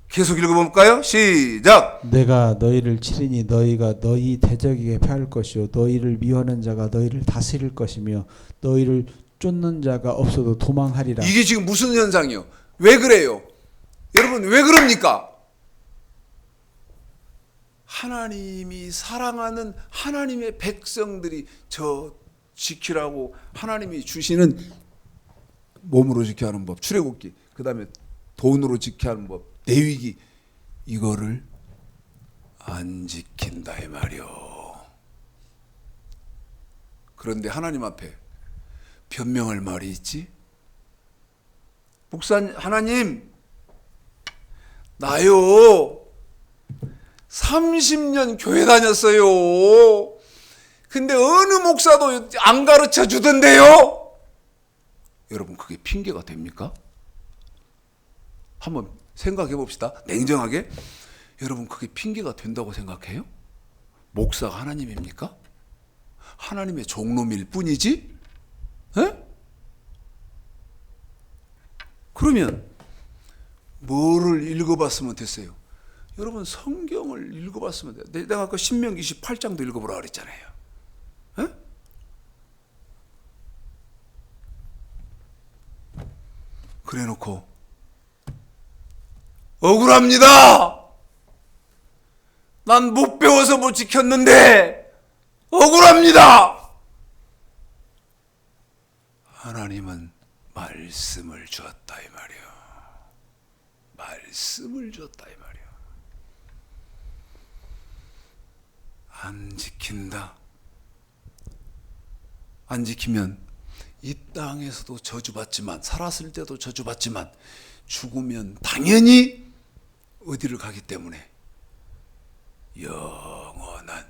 계속 읽어볼까요? 시작. 내가 너희를 치리니 너희가 너희 대적에게 패할 것이요 너희를 미워하는 자가 너희를 다스릴 것이며 너희를 쫓는 자가 없어도 도망하리라. 이게 지금 무슨 현상이요? 왜 그래요? 여러분 왜 그럽니까? 하나님이 사랑하는 하나님의 백성들이 저 지키라고 하나님이 주시는 몸으로 지켜야 하는 법, 출애굽기, 그 다음에 돈으로 지켜야 하는 법, 레위기, 이거를 안 지킨다 이 말이요. 그런데 하나님 앞에 변명할 말이 있지. 목사님, 하나님, 나요 30년 교회 다녔어요. 근데 어느 목사도 안 가르쳐 주던데요. 여러분 그게 핑계가 됩니까? 한번 생각해 봅시다. 냉정하게. 여러분 그게 핑계가 된다고 생각해요? 목사가 하나님입니까? 하나님의 종놈일 뿐이지? 에? 그러면 뭐를 읽어봤으면 됐어요? 여러분 성경을 읽어봤으면 돼요. 내가 아까 신명기 28장도 읽어보라 그랬잖아요. 에? 그래놓고 억울합니다. 난 못 배워서 못 지켰는데 억울합니다. 하나님은 말씀을 주었다 이 말이야. 말씀을 주었다 이 말이야. 안 지킨다. 안 지키면 이 땅에서도 저주받지만, 살았을 때도 저주받지만, 죽으면 당연히 어디를 가기 때문에 영원한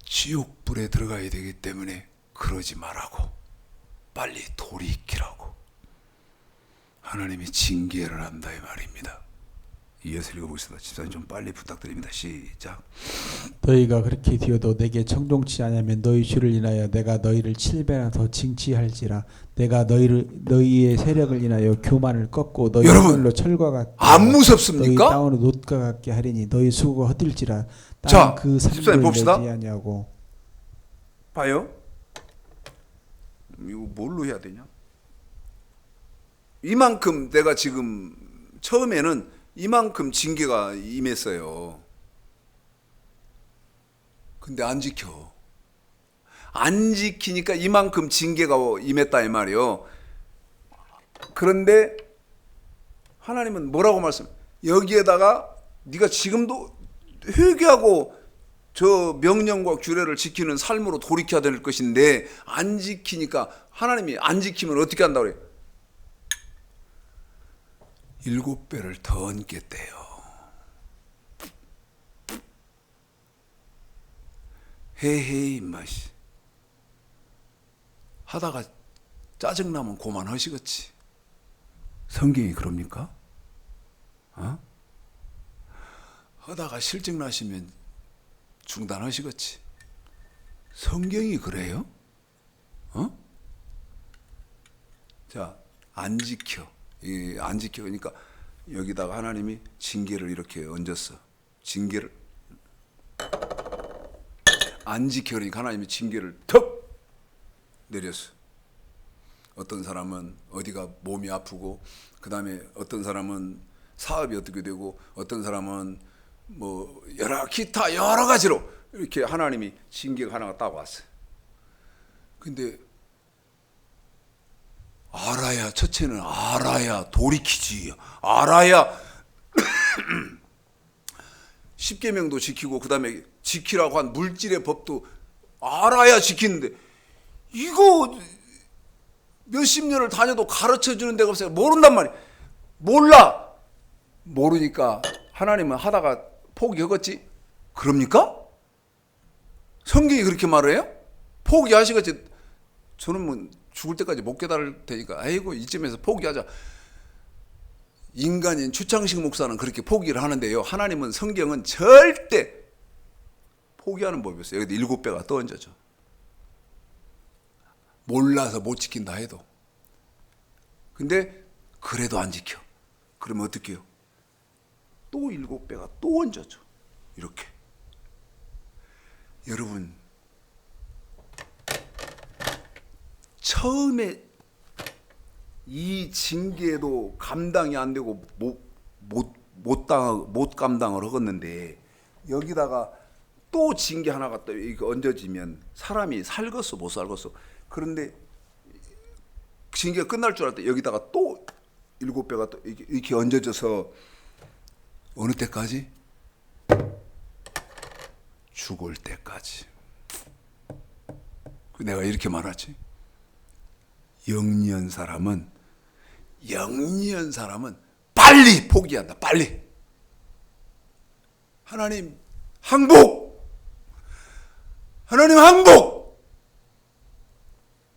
지옥불에 들어가야 되기 때문에 그러지 말라고, 빨리 돌이키라고 하나님이 징계를 한다 이 말입니다. 이어서 읽어보겠습니다. 집사님 좀 빨리 부탁드립니다. 시작. 너희가 그렇게 되어도 내게 청종치 않으면 너희 주를 인하여 내가 너희를 7배나 더 징치할지라. 내가 너희의 세력을 인하여 교만을 꺾고 너희 여러분, 하늘로 철과 같게 안 너희 무섭습니까? 땅으로 놋과 같게 하리니 너희 수고가 헛들지라. 자, 땅 그 집사님 산물을 봅시다. 내지 아니하고. 봐요. 이거 뭘로 해야 되냐? 이만큼 내가 지금 처음에는 이만큼 징계가 임했어요. 근데 안 지켜. 안 지키니까 이만큼 징계가 임했다 이 말이에요. 그런데 하나님은 뭐라고 말씀? 여기에다가 네가 지금도 회개하고 저 명령과 규례를 지키는 삶으로 돌이켜야 될 것인데 안 지키니까, 하나님이 안 지키면 어떻게 한다고 그래요? 7배를 더 얹겠대요. 헤헤이 맛이 하다가 짜증나면 그만하시겠지. 성경이 그럽니까? 하다가 실증나시면 중단하시겠지. 성경이 그래요? 자, 안 지켜. 안 지켜. 그러니까 여기다가 하나님이 징계를 이렇게 얹었어. 징계를 안 지켜. 그러니까 하나님이 징계를 턱 내렸어. 어떤 사람은 어디가 몸이 아프고, 그 다음에 어떤 사람은 사업이 어떻게 되고, 어떤 사람은 뭐 기타 여러 가지로 이렇게 하나님이 징계가 하나가 딱 왔어요. 근데 알아야, 첫째는 알아야 돌이키지. 알아야 10계명도 지키고, 그 다음에 지키라고 한 물질의 법도 알아야 지키는데, 이거 몇십 년을 다녀도 가르쳐 주는 데가 없어요. 모른단 말이에요. 몰라. 모르니까 하나님은 하다가 포기하겠지? 그럽니까? 성경이 그렇게 말을 해요? 포기하시겠지? 저는 뭐 죽을 때까지 못 깨달을 테니까 아이고 이쯤에서 포기하자. 인간인 추창식 목사는 그렇게 포기를 하는데요, 하나님은, 성경은 절대 포기하는 법이 없어요. 여기 7배가 또 얹어져. 몰라서 못 지킨다 해도. 근데 그래도 안 지켜. 그러면 어떻게 해요? 또 7배가 또 얹어져. 이렇게. 여러분, 처음에 이 징계도 감당이 안 되고 못 감당을 하겠는데, 여기다가 또 징계 하나가 또 이렇게 얹어지면 사람이 살겠어 못 살겠어? 그런데 징계가 끝날 줄 알았더니 여기다가 또 7배가 또 이렇게 얹어져서 어느 때까지? 죽을 때까지. 내가 이렇게 말하지. 영리한 사람은 빨리 포기한다. 빨리. 하나님 항복. 하나님 항복.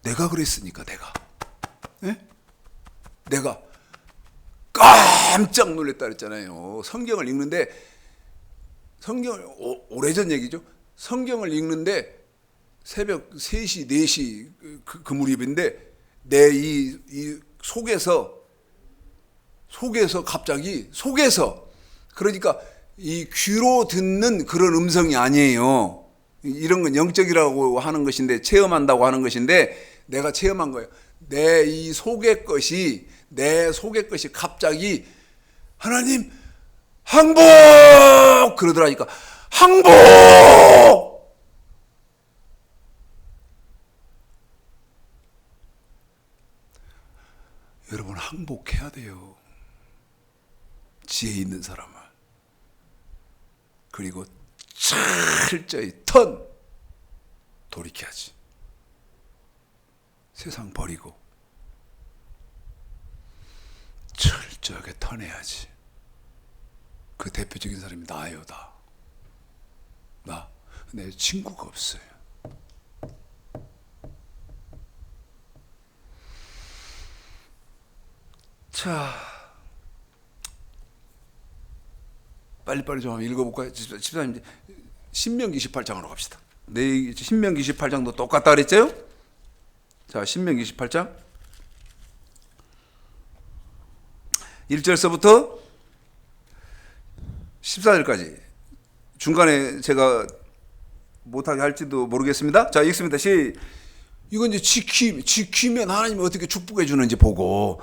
내가 그랬으니까 내가. 내가 깜짝 놀랐다 그랬잖아요. 성경을 읽는데, 성경을 오래전 얘기죠. 성경을 읽는데 새벽 3시, 4시 그 무렵인데 내 이 속에서 갑자기 그러니까 이 귀로 듣는 그런 음성이 아니에요. 이런 건 영적이라고 하는 것인데, 체험한다고 하는 것인데 내가 체험한 거예요. 내 속의 것이 갑자기 하나님 항복 그러더라니까. 항복. 여러분, 항복해야 돼요. 지혜 있는 사람은. 그리고 철저히 돌이켜야지. 세상 버리고 철저하게 턴해야지. 그 대표적인 사람이 나예요. 나. 내 친구가 없어요. 자, 빨리빨리 좀 한번 읽어볼까요? 집사님, 신명기 18장으로 갑시다. 신명기 18장도 똑같다 그랬죠? 자, 신명기 18장 1절서부터 14절까지. 중간에 제가 못하게 할지도 모르겠습니다. 자, 읽습니다. 이건 이제 지키면 하나님이 어떻게 축복해 주는지 보고.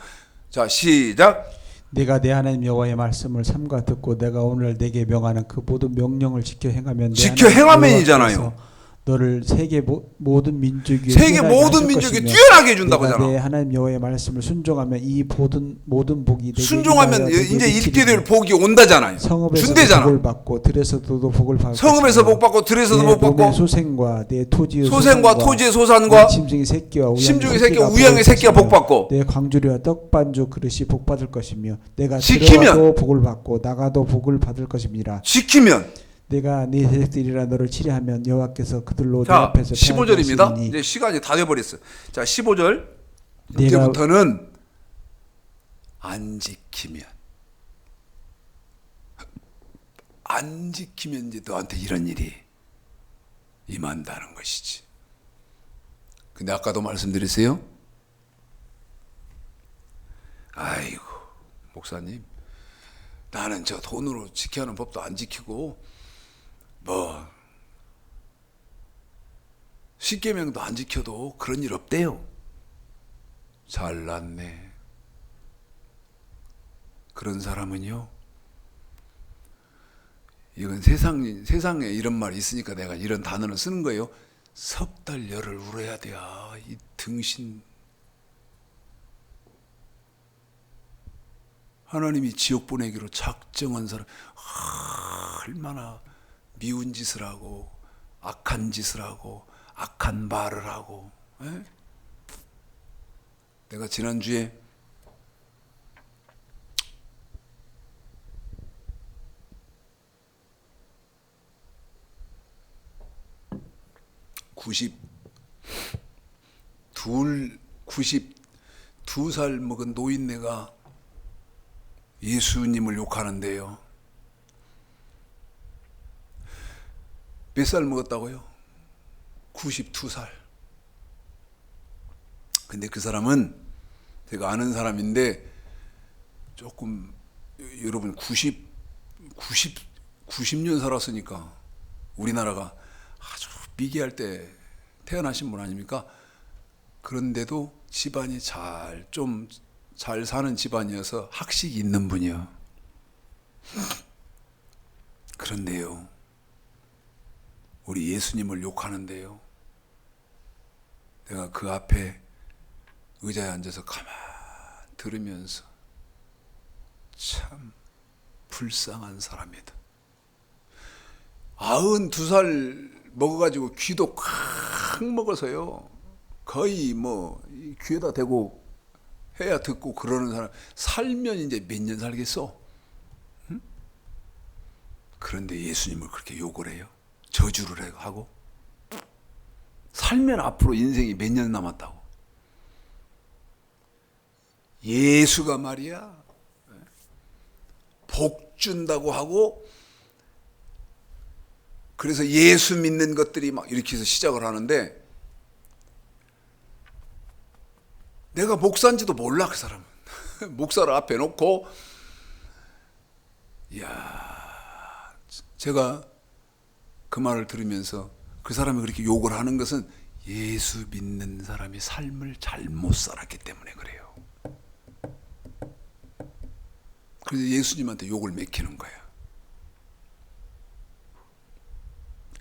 자, 시작. 내가 내 하나님 여호와의 말씀을 삼가 듣고 내가 오늘 내게 명하는 그 모든 명령을 지켜 행하면 지켜 행하면이잖아요. 너를 세계 모든 민족 위에 뛰어나게 해준다고 하잖아. 내 하나님 여호와의 말씀을 순종하면 이 모든 복이 내게 순종하면 이제 읽게 될 복이 온다잖아요. 준대잖아. 복을 받고 들에서도 복을 받고 성읍에서 복 받고 들에서도 복 받고 소생과 내 토지의 소산과 심중의 새끼와 우양의 새끼가 복 받고 내 광주리와 떡반주 그릇이 복 받을 것이며 내가 지키면 들어가도 복을 받고 나가도 복을 받을 것임이라. 지키면 내가 네 세력들이라 너를 치리하면 여호와께서 그들로 내 자, 앞에서 15절입니다. 이제 시간이 다 돼버렸어. 자, 15절 이제부터는 안 지키면 이제 너한테 이런 일이 임한다는 것이지. 근데 아까도 말씀드렸어요. 아이고, 목사님, 나는 저 돈으로 지켜야 하는 법도 안 지키고 십계명도 안 지켜도 그런 일 없대요. 잘났네. 그런 사람은요, 이건 세상에 이런 말이 있으니까 내가 이런 단어를 쓰는 거예요. 석 달 열을 울어야 돼요. 이 등신. 하나님이 지옥 보내기로 작정한 사람, 얼마나 미운 짓을 하고 악한 짓을 하고 악한 말을 하고. 에? 내가 지난주에 구십두 살 먹은 노인네가 예수님을 욕하는데요. 몇 살 먹었다고요? 92살. 근데 그 사람은 제가 아는 사람인데 조금, 여러분 90년 살았으니까 우리나라가 아주 미개할 때 태어나신 분 아닙니까? 그런데도 집안이 좀 잘 사는 집안이어서 학식이 있는 분이요. 그런데요, 우리 예수님을 욕하는데요, 내가 그 앞에 의자에 앉아서 가만 들으면서 참 불쌍한 사람이다. 92살 먹어가지고 귀도 콱 먹어서요, 거의 귀에다 대고 해야 듣고 그러는 사람, 살면 이제 몇 년 살겠어? 응? 그런데 예수님을 그렇게 욕을 해요. 저주를 하고. 살면 앞으로 인생이 몇 년 남았다고. 예수가 말이야 복 준다고 하고, 그래서 예수 믿는 것들이 막 이렇게 해서 시작을 하는데, 내가 목사인지도 몰라 그 사람은. 목사를 앞에 놓고, 이야, 제가 그 말을 들으면서 그 사람이 그렇게 욕을 하는 것은 예수 믿는 사람이 삶을 잘못 살았기 때문에 그래요. 그래서 예수님한테 욕을 맥히는 거야.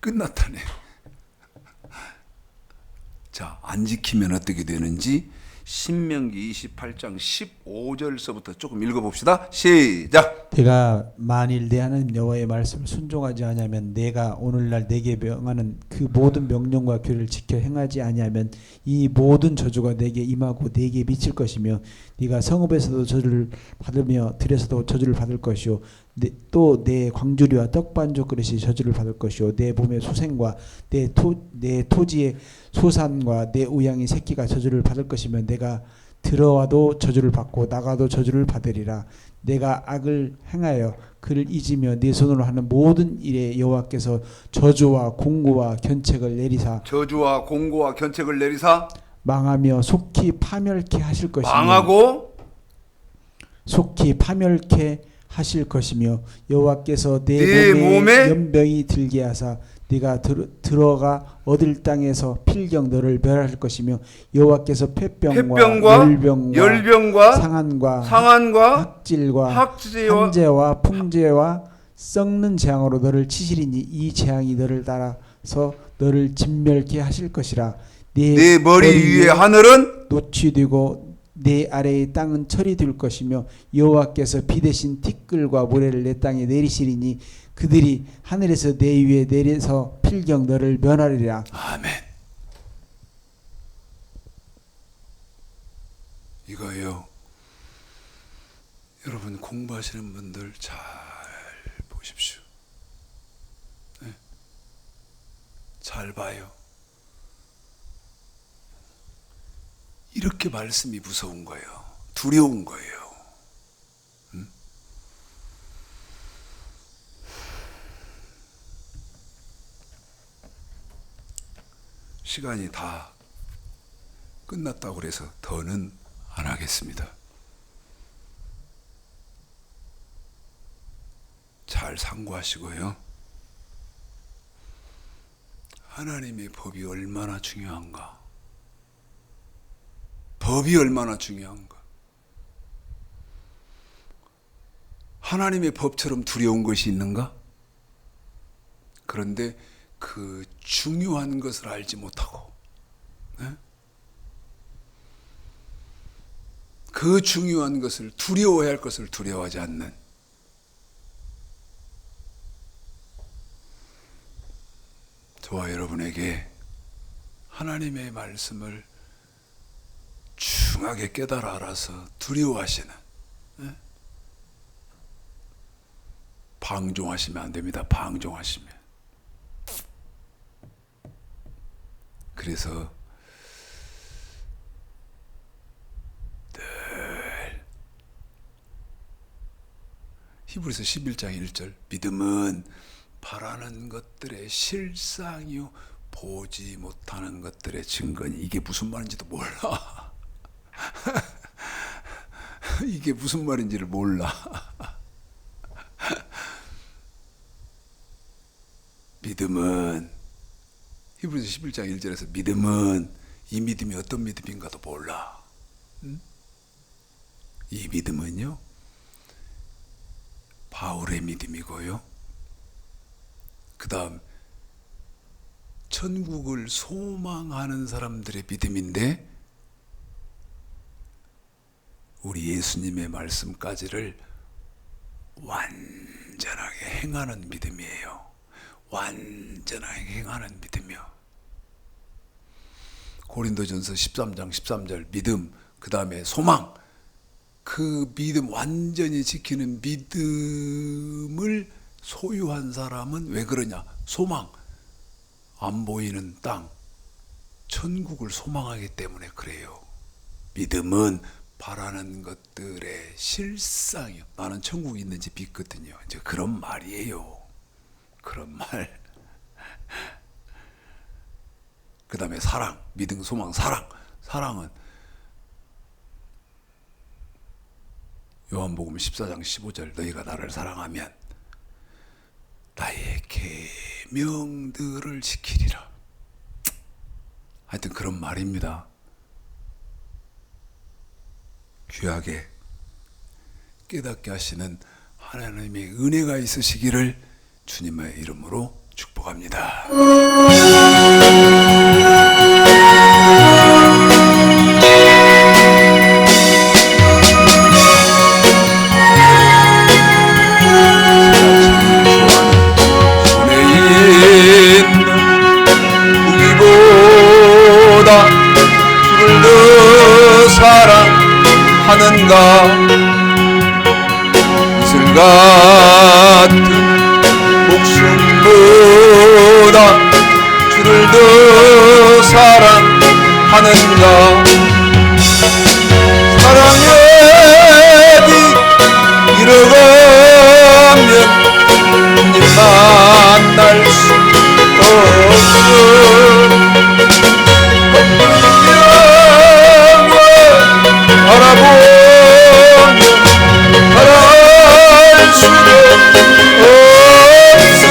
끝났다네. 자, 안 지키면 어떻게 되는지 신명기 28장 15절서부터 조금 읽어봅시다. 시작. 내가 만일 내 하나님 여호와의 말씀을 순종하지 아니하면, 내가 오늘날 내게 명하는 그 모든 명령과 규례를 지켜 행하지 아니하면 이 모든 저주가 내게 임하고 내게 미칠 것이며, 네가 성읍에서도 저주를 받으며 들에서도 저주를 받을 것이요, 또 내 광주리와 떡반죽 그릇이 저주를 받을 것이요, 내 몸의 소생과 내 토지의 소산과 내 우양의 새끼가 저주를 받을 것이며, 내가 들어와도 저주를 받고 나가도 저주를 받으리라. 내가 악을 행하여 그를 잊으며 내 손으로 하는 모든 일에 여호와께서 저주와 공고와 견책을 내리사, 저주와 공고와 견책을 내리사 망하며 속히 파멸케 하실 것이며, 망하고 속히 파멸케 하실 것이며, 여호와께서 내 네 몸에 몸에 연병이 들게 하사 네가 들어가 얻을 땅에서 필경 너를 멸할 것이며, 여호와께서 폐병과 열병과 상한과 학질과 한재와 풍재와 썩는 재앙으로 너를 치시리니 이 재앙이 너를 따라서 너를 진멸케 하실 것이라. 네 머리 위에 하늘은 노취되고 내 아래의 땅은 철이 될 것이며, 여호와께서 비 대신 티끌과 모래를 내 땅에 내리시리니 그들이 하늘에서 내 위에 내려서 필경 너를 면하리라. 아멘. 이거요, 여러분 공부하시는 분들 잘 보십시오. 네? 잘 봐요. 이렇게 말씀이 무서운 거예요. 두려운 거예요. 시간이 다 끝났다고 그래서 더는 안 하겠습니다. 잘 상고하시고요. 하나님의 법이 얼마나 중요한가? 법이 얼마나 중요한가? 하나님의 법처럼 두려운 것이 있는가? 그런데 그 중요한 것을 알지 못하고, 네? 그 중요한 것을, 두려워해야 할 것을 두려워하지 않는, 저와 여러분에게 하나님의 말씀을 중하게 깨달아 알아서 두려워하시는, 네? 방종하시면 안 됩니다. 방종하시면. 그래서 늘 히브리서 11장 1절, 믿음은 바라는 것들의 실상이요 보지 못하는 것들의 증거니. 이게 무슨 말인지도 몰라. 이게 무슨 말인지를 몰라. 믿음은, 히브리서 11장 1절에서 믿음은, 이 믿음이 어떤 믿음인가도 몰라. 이 믿음은요, 바울의 믿음이고요, 그 다음 천국을 소망하는 사람들의 믿음인데, 우리 예수님의 말씀까지를 완전하게 행하는 믿음이에요. 완전하게 행하는 믿음이요. 고린도전서 13장 13절 믿음, 그 다음에 소망, 그 믿음 완전히 지키는 믿음을 소유한 사람은 왜 그러냐? 소망, 안 보이는 땅, 천국을 소망하기 때문에 그래요. 믿음은 바라는 것들의 실상이요. 나는 천국이 있는 집 있거든요. 이제 그런 말이에요. 그런 말. 그 다음에 사랑, 믿음, 소망, 사랑. 사랑은 요한복음 14장 15절 너희가 나를 사랑하면 나의 계명들을 지키리라. 하여튼 그런 말입니다. 귀하게 깨닫게 하시는 하나님의 은혜가 있으시기를 주님의 이름으로 축복합니다. 주를 더 사랑하는가 이슬 같은 목숨보다 주를 더 사랑하는가 사랑의 빛 잃어가면 주님 만날 수 없어 바라보며 바랄 수도 없어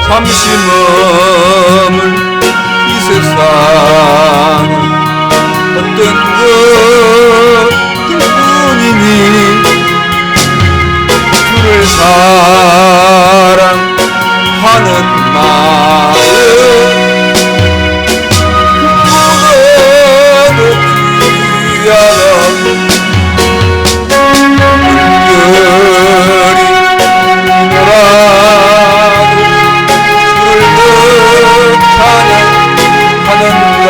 잠시 머물 이 세상은 어떤 것뿐이니 주를 사랑하는 마음 물결이 돌아도 주를 더 찬양하는가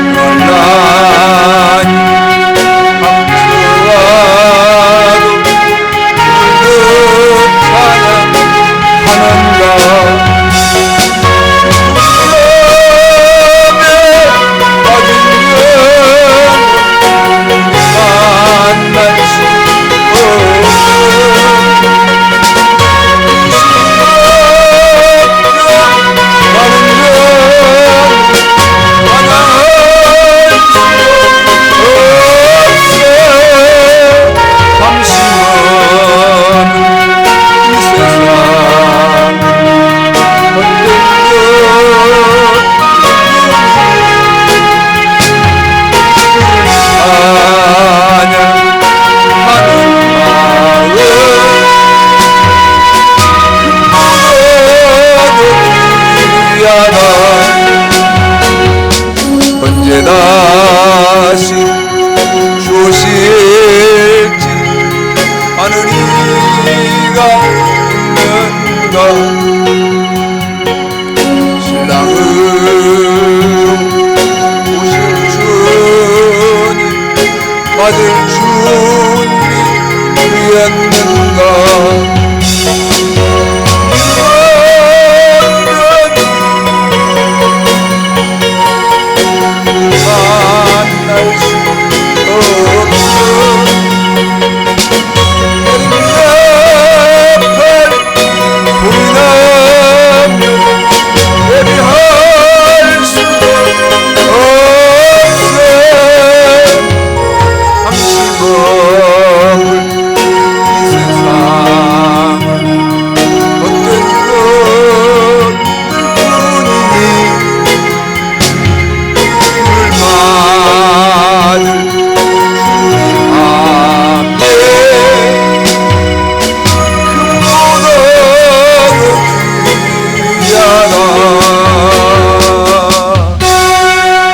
난란히 감추어도 주를 더 찬양하는가 만날 수 언제 다시 주실지 하늘이가 있는가 신랑으로 오실 주님 맞을 준비 되었는가